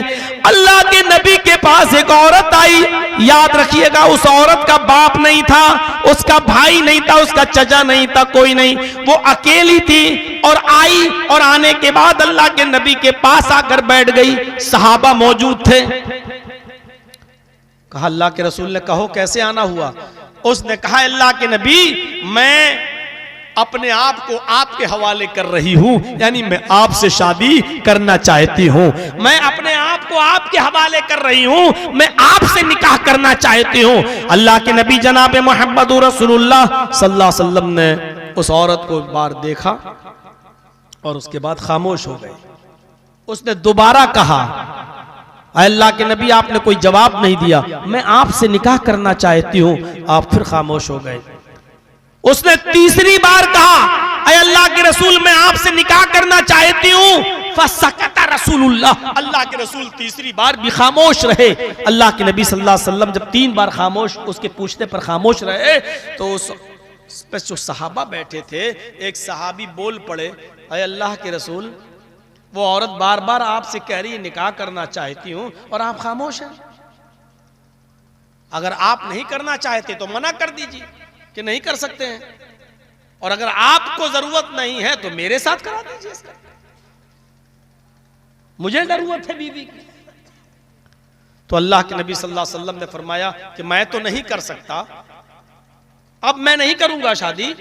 अल्लाह के नबी के पास एक औरत आई, याद रखिएगा उस औरत का बाप नहीं था, उसका भाई नहीं था, उसका चचा नहीं था, कोई नहीं, वो अकेली थी और आई। और आने के बाद अल्लाह के नबी के पास आकर बैठ गई। सहाबा मौजूद थे। कहा अल्लाह के रसूल ने, कहो कैसे आना हुआ? उसने कहा अल्लाह के नबी, मैं अपने आप को आपके हवाले कर रही हूं, यानी मैं आपसे शादी करना चाहती हूं। मैं अपने आप को आपके हवाले कर रही हूं, मैं आपसे निकाह करना चाहती हूं। अल्लाह के नबी जनाब मुहम्मद रसूलुल्लाह सल्लल्लाहु अलैहि वसल्लम ने उस औरत को एक बार देखा और उसके बाद खामोश हो गए। उसने दोबारा कहा, अल्लाह के नबी आपने कोई जवाब नहीं दिया, मैं आपसे निकाह करना चाहती हूं। आप फिर खामोश हो गए। उसने तीसरी बार कहा, अय अल्लाह के रसूल मैं आपसे निकाह करना चाहती हूं। फसकता रसूलुल्लाह, अल्लाह के रसूल तीसरी बार भी खामोश रहे। अल्लाह के नबी सल्लल्लाहु अलैहि वसल्लम जब 3 बार खामोश, उसके पूछने पर खामोश रहे, तो उस पे जो सहाबा बैठे थे, एक सहाबी बोल पड़े, अय अल्लाह के रसूल वो औरत बार बार आपसे कह रही है निकाह करना चाहती हूं और आप खामोश हैं। अगर आप नहीं करना चाहते तो मना कर दीजिए कि नहीं कर सकते हैं, और अगर आपको जरूरत नहीं है तो मेरे साथ करा दीजिए इसका। मुझे जरूरत है बीवी की। तो अल्लाह के नबी सल्लल्लाहु अलैहि वसल्लम ने फरमाया कि मैं तो नहीं कर सकता, अब मैं नहीं करूंगा शादी,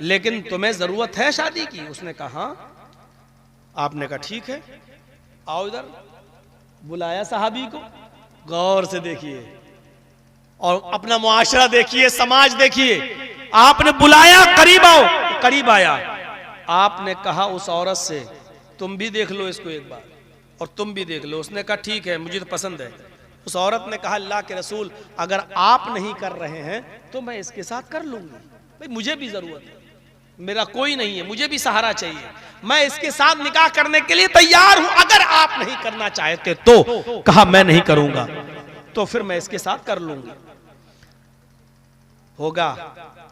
लेकिन तुम्हें जरूरत है शादी की। उसने कहा, आपने कहा ठीक है, आओ इधर। बुलाया सहाबी को, गौर से देखिए और अपना मुआशरा देखिए, समाज देखिए। आपने बुलाया, करीब आओ, करीब आया। आपने कहा उस औरत से, तुम भी देख लो इसको एक बार, और तुम भी देख लो। उसने कहा ठीक है, मुझे तो पसंद है। उस औरत ने कहा, अल्लाह के रसूल, अगर आप नहीं कर रहे हैं तो मैं इसके साथ कर लूंगी। भाई मुझे भी जरूरत है, मेरा कोई नहीं है, मुझे भी सहारा चाहिए, मैं इसके साथ निकाह करने के लिए तैयार हूं, अगर आप नहीं करना चाहते तो। कहा मैं नहीं करूंगा, तो फिर मैं इसके साथ कर लूंगी। होगा,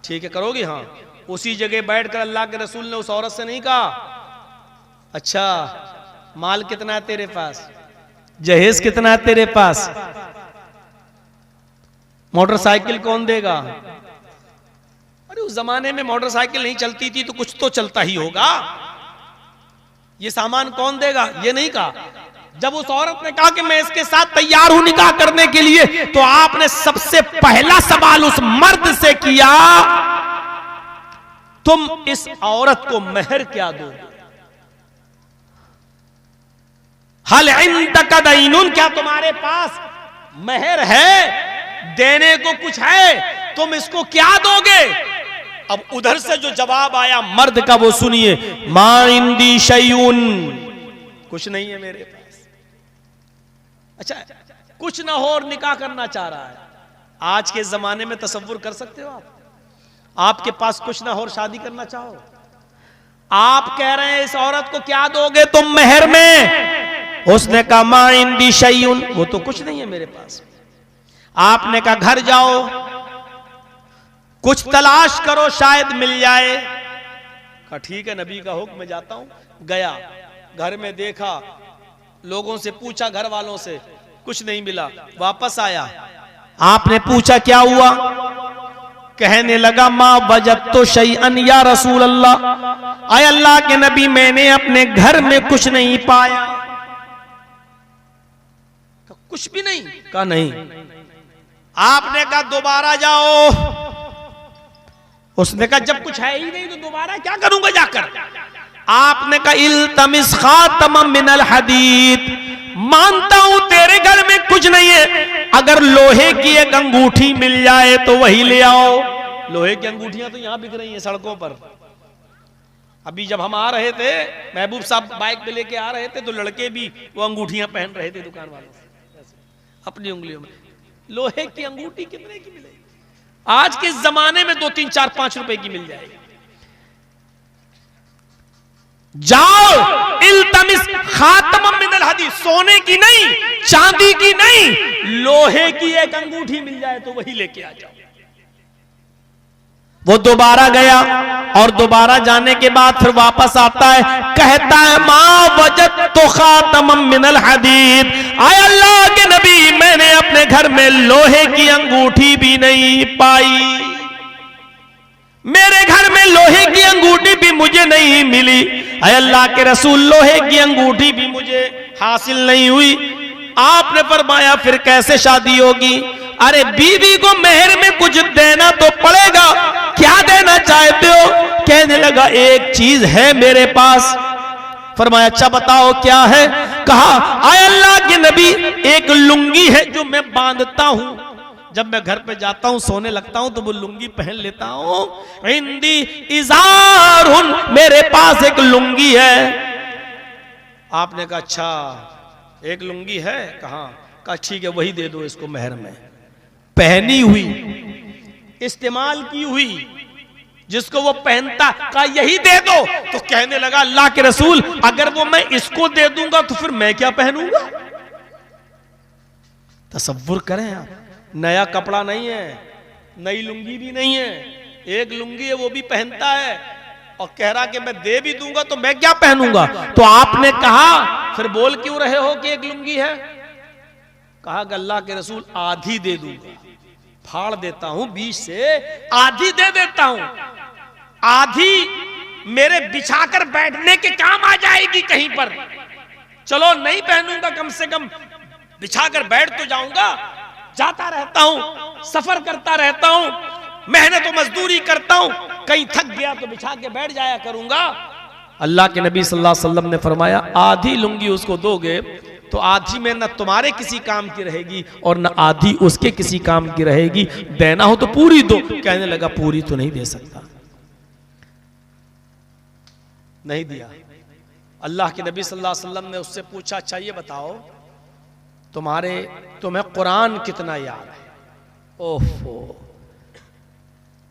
ठीक है, करोगी? हाँ। उसी जगह बैठकर अल्लाह के रसूल ने उस औरत से नहीं कहा, अच्छा माल कितना है तेरे पास, जहेज कितना है तेरे पास, मोटरसाइकिल कौन देगा? अरे उस जमाने में मोटरसाइकिल नहीं चलती थी तो कुछ तो चलता ही होगा, ये सामान कौन देगा, ये नहीं कहा। जब उस औरत ने कहा कि मैं इसके साथ तैयार हूं निकाह करने के लिए, तो आपने सबसे पहला सवाल उस मर्द से किया, तुम इस औरत को मेहर क्या दोगे? हल इंदक दैनुन, क्या तुम्हारे पास मेहर है, देने को कुछ है, तुम इसको क्या दोगे? अब उधर से जो जवाब आया मर्द का वो सुनिए, मा इंदी शैउन, कुछ नहीं है मेरे पास। अच्छा, कुछ ना हो और निकाह करना चाह रहा है। आज के जमाने में तसव्वुर कर सकते हो आप? आपके पास कुछ ना हो और शादी करना चाहो, आप कह रहे हैं इस औरत को क्या दोगे तुम मेहर में? उसने कहा मा इंदी शैउन, वो तो कुछ नहीं है मेरे पास। आपने कहा घर जाओ, कुछ तलाश करो, शायद मिल जाए। कहा ठीक है, नबी का हुक्म, मैं जाता हूं। गया, घर में देखा, लोगों से पूछा, घर वालों से, कुछ नहीं मिला। वापस आया, आपने पूछा क्या हुआ? कहने लगा मा वजदतु शैअन या रसूल अल्लाह, आय अल्लाह के नबी, मैंने अपने घर में कुछ नहीं पाया। कुछ भी नहीं? कहा नहीं। आपने कहा दोबारा जाओ। उसने कहा जब कुछ है ही नहीं तो दोबारा क्या करूंगा जाकर? आपने कहा इल्तमिस खातमम मिनल हदीद, मानता हूं तेरे घर में कुछ नहीं है, अगर लोहे की एक अंगूठी मिल जाए तो वही ले आओ। लोहे की अंगूठियां तो यहां बिक रही हैं सड़कों पर। अभी जब हम आ रहे थे, महबूब साहब बाइक पे लेके आ रहे थे, तो लड़के भी वो अंगूठियां पहन रहे थे दुकान वालों से अपनी उंगलियों में। लोहे की अंगूठी कितने की मिलेगी? आज के जमाने में 2, 3, 4, 5 रुपए की मिल जाएगी। जाओ, इल्तमिस खातमम मिनल हदीद, सोने की नहीं, चांदी की नहीं, लोहे की एक अंगूठी मिल जाए तो वही लेके आ जाओ। वो दोबारा गया, और दोबारा जाने के बाद फिर वापस आता है, कहता है मा वजदतु खातमम मिनल हदीद, आय अल्लाह के नबी, मैंने अपने घर में लोहे की अंगूठी भी नहीं पाई। मेरे घर में लोहे की अंगूठी भी मुझे नहीं मिली। अय अल्लाह के रसूल, लोहे की अंगूठी भी मुझे हासिल नहीं हुई। आपने फरमाया फिर कैसे शादी होगी? अरे बीवी को मेहर में कुछ देना तो पड़ेगा, क्या देना चाहते हो? कहने लगा एक चीज है मेरे पास। फरमाया अच्छा बताओ क्या है? कहा आय अल्लाह के नबी, एक लुंगी है जो मैं बांधता हूं, जब मैं घर पे जाता हूं सोने लगता हूं तो वो लुंगी पहन लेता हूं। इंदी इज़ारुन, मेरे पास एक लुंगी है। आपने कहा अच्छा एक लुंगी है? कहा ठीक है, वही दे दो इसको मेहर में। पहनी हुई, इस्तेमाल की हुई, जिसको वो पहनता, कहा यही दे दो। तो कहने लगा अल्लाह के रसूल, अगर वो मैं इसको दे दूंगा तो फिर मैं क्या पहनूंगा? तसव्वुर करें आप, नया कपड़ा नहीं है, नई लुंगी भी नहीं है, एक लुंगी है वो भी पहनता है, और कह रहा कि मैं दे भी दूंगा तो मैं क्या पहनूंगा? तो आपने कहा फिर बोल क्यों रहे हो कि एक लुंगी है? कहा कि अल्लाह के रसूल आधी दे दूंगा, फाड़ देता हूं बीच से, आधी दे देता हूं, आधी मेरे बिछाकर बैठने के काम आ जाएगी कहीं पर। चलो नहीं पहनूंगा, कम से कम बिछाकर बैठ तो जाऊंगा, जाता रहता हूं, सफर करता रहता हूं, मेहनत और मजदूरी करता हूं, कहीं थक गया तो बिछा के बैठ जाया करूंगा। अल्लाह के नबी सल्लल्लाहु अलैहि वसल्लम ने फरमाया आधी लुंगी उसको दोगे तो आधी में न तुम्हारे किसी काम की रहेगी और न आधी उसके किसी काम की रहेगी, देना हो तो पूरी दो। कहने लगा पूरी तो नहीं दे सकता, नहीं दिया। अल्लाह के नबी सल्लल्लाहु अलैहि वसल्लम ने उससे पूछा अच्छा ये बताओ तुम्हें कुरान कितना याद है? ओहो,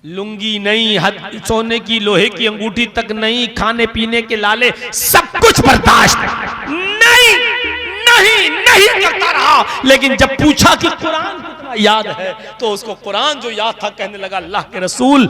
लुंगी नहीं, सोने की लोहे की अंगूठी तक नहीं, खाने पीने के लाले सब कुछ बर्दाश्त नहीं नहीं नहीं करता रहा, लेकिन जब पूछा कि कुरान कितना याद है तो उसको कुरान जो याद था, कहने लगा अल्लाह के रसूल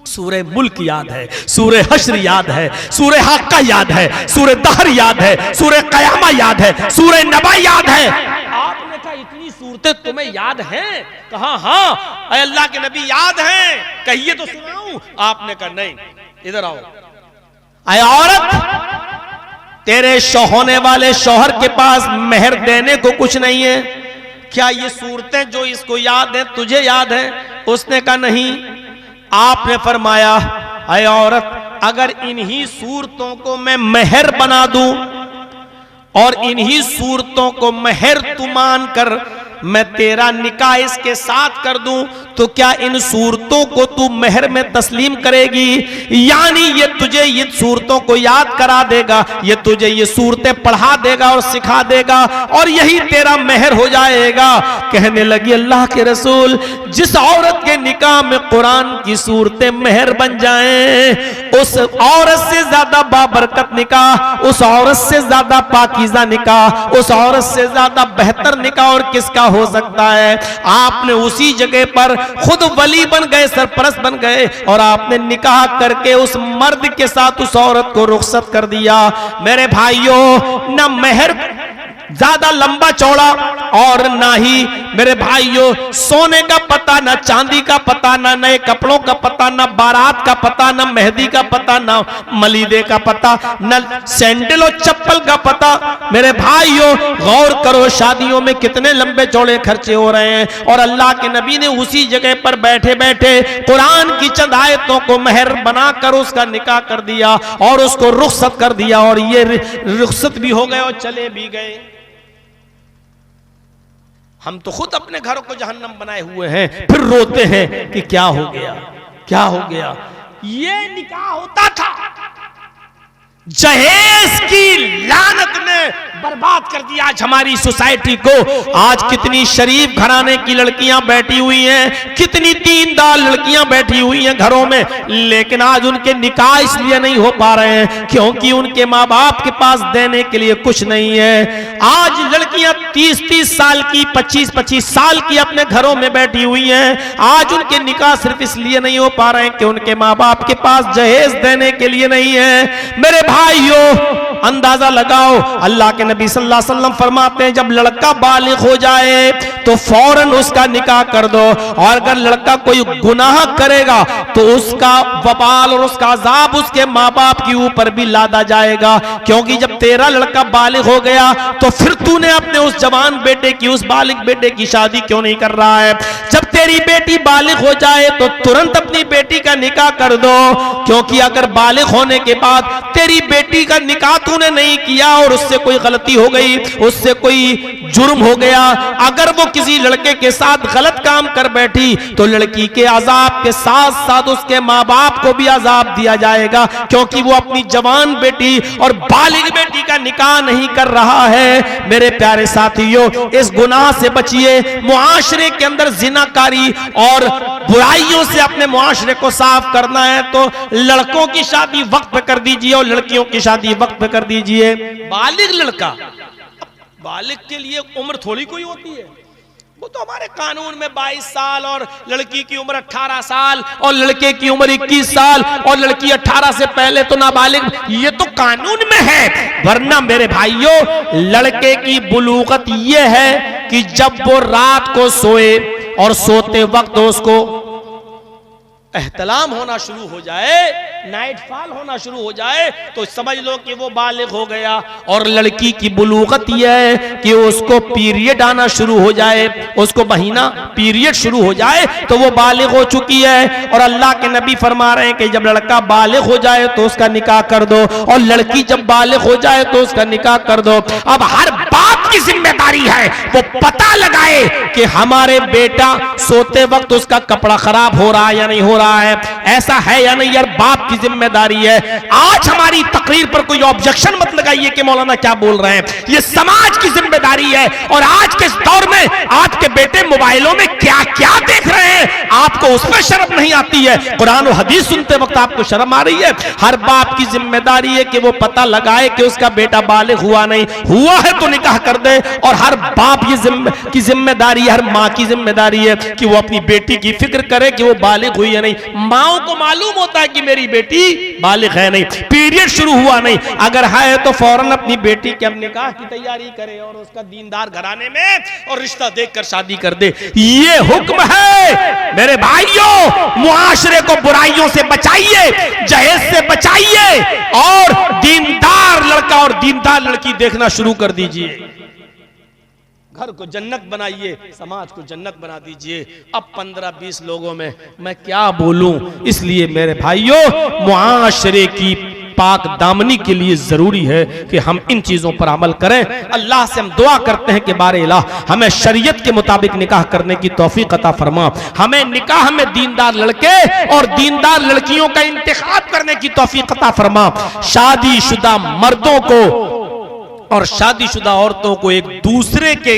सूरह मुल्क याद है, सूरह हश्र याद है, सूरह हाक्का याद है, सूरह दहर याद है, सूरह कयामा याद है, सूरह नबा याद है। आपने कहा इतनी सूरतें तुम्हें याद हैं? कहा हाँ अय अल्लाह के नबी याद हैं, कहिए तो सुनाऊं। आपने कहा नहीं, इधर आओ। अय औरत, तेरे होने वाले शौहर के पास मेहर देने को कुछ नहीं है क्या? ये सूरतें जो इसको याद है तुझे याद है? उसने कहा नहीं। आपने फरमाया अय औरत, अगर इन्हीं सूरतों को मैं मेहर बना दूं और इन्हीं सूरतों को मेहर तू मान कर मैं तेरा निकाह इसके साथ कर दूं तो क्या इन सूरतों को तू मेहर में तस्लीम करेगी? यानी ये तुझे ये सूरतों को याद करा देगा, ये तुझे ये सूरतें पढ़ा देगा और सिखा देगा और यही तेरा मेहर हो जाएगा। कहने लगी अल्लाह के रसूल, जिस औरत के निकाह में कुरान की सूरतें मेहर बन जाएं, उस औरत से ज्यादा बाबरकत निकाह, उस औरत से ज्यादा पाकीज़ा निकाह, उस औरत से ज्यादा बेहतर निकाह और किसका हो सकता है? आपने उसी जगह पर खुद वली बन गए, सरपरस्त बन गए और आपने निकाह करके उस मर्द के साथ उस औरत को रुखसत कर दिया। मेरे भाइयों, ना मेहर ज्यादा लंबा चौड़ा और ना ही मेरे भाइयों सोने का पता, ना चांदी का पता, ना नए कपड़ों का पता, ना बारात का पता, ना मेहंदी का पता, ना मलीदे का पता, ना सैंडल और चप्पल का पता। मेरे भाइयों गौर करो, शादियों में कितने लंबे चौड़े खर्चे हो रहे हैं और अल्लाह के नबी ने उसी जगह पर बैठे बैठे कुरान की चंद आयतों को मेहर बनाकर उसका निकाह कर दिया और उसको रुखसत कर दिया और ये रुखसत भी हो गए और चले भी गए। हम तो खुद अपने घरों को जहन्नम बनाए हुए हैं, फिर रोते हैं कि क्या हो गया, क्या हो गया। ये निकाह होता था, जहेज की लानत ने बर्बाद कर दिया आज हमारी सोसाइटी को। आज कितनी शरीफ घराने की लड़कियां बैठी हुई हैं, कितनी दीनदार लड़कियां बैठी हुई हैं घरों में, लेकिन आज उनके निकाह इसलिए नहीं हो पा रहे हैं क्योंकि उनके माँ बाप के पास देने के लिए कुछ नहीं है। आज लड़कियां 30-30 साल की, 25-25 साल की अपने घरों में बैठी हुई हैं। आज उनके निकाह सिर्फ इसलिए नहीं हो पा रहे हैं कि उनके माँ बाप के पास जहेज देने के लिए नहीं है। मेरे भाइयों अंदाजा लगाओ, अल्लाह के नबी सल्लल्लाहु अलैहि वसल्लम फरमाते हैं जब लड़का बालिग हो जाए तो फौरन उसका निकाह कर दो, और अगर लड़का कोई गुनाह करेगा तो उसका वबाल और उसका अजाब उसके माँ बाप के ऊपर भी लादा जाएगा। क्योंकि जब तेरा लड़का बालिग हो गया तो फिर तूने अपने उस जवान बेटे की, उस बालिग बेटे की शादी क्यों नहीं कर रहा है? जब तेरी बेटी बालिग हो जाए तो तुरंत अपनी बेटी का निकाह कर दो, क्योंकि अगर बालिग होने के बाद तेरी बेटी का निकाह तूने नहीं किया और उससे कोई गलती हो गई, उससे कोई जुर्म हो गया, अगर वो किसी लड़के के साथ गलत काम कर बैठी तो लड़की के अजाब के साथ साथ उसके माँ बाप को भी अजाब दिया जाएगा, क्योंकि वो अपनी जवान बेटी और बालिग बेटी का निकाह नहीं कर रहा है। मेरे प्यारे साथियों, इस गुनाह से बचिए। मुआशरे के अंदर जिनाकारी और बुराइयों से अपने मुआशरे को साफ करना है तो लड़कों की शादी वक्त पे कर दीजिए और लड़कियों की शादी वक्त पे कर दीजिए। बालिग लड़का, बालिग के लिए उम्र थोड़ी कोई होती है, वो तो हमारे कानून में 22 साल और लड़की की उम्र 18 साल और लड़के की उम्र 21 साल और लड़की 18 से पहले तो नाबालिग, ये तो कानून में है। वरना मेरे भाइयों लड़के की बुलूगत ये है कि जब वो रात को सोए और सोते वक्त उसको एहतलाम होना शुरू हो जाए, नाइट फॉल होना शुरू हो जाए, तो समझ लो कि वो बालिग हो गया। और लड़की की बुलूगत यह है कि उसको पीरियड आना शुरू हो जाए, उसको महीना पीरियड शुरू हो जाए तो वो बालिग हो चुकी है। और अल्लाह के नबी फरमा रहे हैं कि जब लड़का बालिग हो जाए तो उसका निकाह कर दो, और लड़की जब बालिग हो जाए तो उसका निकाह कर दो। अब हर बाप की जिम्मेदारी है वो पता लगाए कि हमारे बेटा सोते वक्त उसका कपड़ा खराब हो रहा है या नहीं हो रहा है, ऐसा है या नहीं। यार बाप की जिम्मेदारी है। आज हमारी तकरीर पर कोई ऑब्जेक्शन मत लगाइए कि मौलाना क्या बोल रहे हैं, ये समाज की जिम्मेदारी है। और आज के इस दौर में आपके बेटे मोबाइलों में क्या क्या देख रहे हैं, आपको उस पर शर्म नहीं आती है। कुरान और हदीस सुनते वक्त आपको शर्म आ रही है। हर बाप की जिम्मेदारी है कि वो पता लगाए कि उसका बेटा बालिग हुआ नहीं हुआ है तो निकाह कर दे। और हर बाप की जिम्मेदारी है, हर माँ की जिम्मेदारी है कि वो अपनी बेटी की फिक्र करे कि वो बालिग हुई है नहीं। माओ को मालूम होता है कि मेरी बेटी बालिग है नहीं, पीरियड शुरू हुआ नहीं, अगर है तो फौरन अपनी बेटी के अब निकाह की तैयारी करे और उसका दीनदार घराने में और रिश्ता देखकर शादी कर दे। ये हुक्म है मेरे भाइयों। मुआशरे को बुराइयों से बचाइए, जहेज से बचाइए, और दीनदार लड़का और दीनदार लड़की देखना शुरू कर दीजिए। घर को जन्नत बनाइए, समाज को जन्नत बना दीजिए। अब 15-20 लोगों में मैं क्या बोलूं, इसलिए मेरे भाइयों मुआशरे की पाक दामनी के लिए जरूरी है कि हम इन चीजों पर अमल करें। अल्लाह से हम दुआ करते हैं कि बारे इलाह हमें शरीयत के मुताबिक निकाह करने की तौफीक अता फरमा, हमें निकाह में दीनदार लड़के और दीनदार लड़कियों का इंतखाब करने की तौफीक अता फरमा। शादीशुदा मर्दों को और शादीशुदा औरतों को एक दूसरे के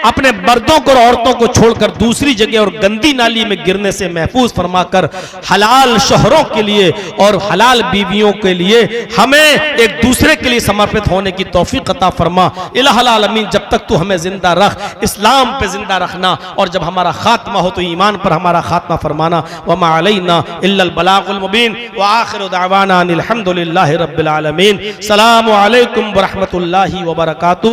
अपने मर्दों को और औरतों को छोड़कर दूसरी जगह और गंदी नाली में गिरने से महफूज फरमाकर हलाल शोहरों के लिए और हलाल बीवियों के लिए हमें एक दूसरे के लिए समर्पित होने की तौफीक अता फरमा। इलाहुल आलमीन जब तक तू हमें जिंदा रख, इस्लाम पे जिंदा रखना, और जब हमारा खात्मा हो तो ईमान पर हमारा खात्मा फरमाना। वमा अलैना इल्लल बलागुल मुबीन व आखिरु दअवाना अनिल हम्दुलिल्लाहि रब्बिल आलमीन। सलामु अलैकुम व रहमतुल्लाहि व बरकातुहू।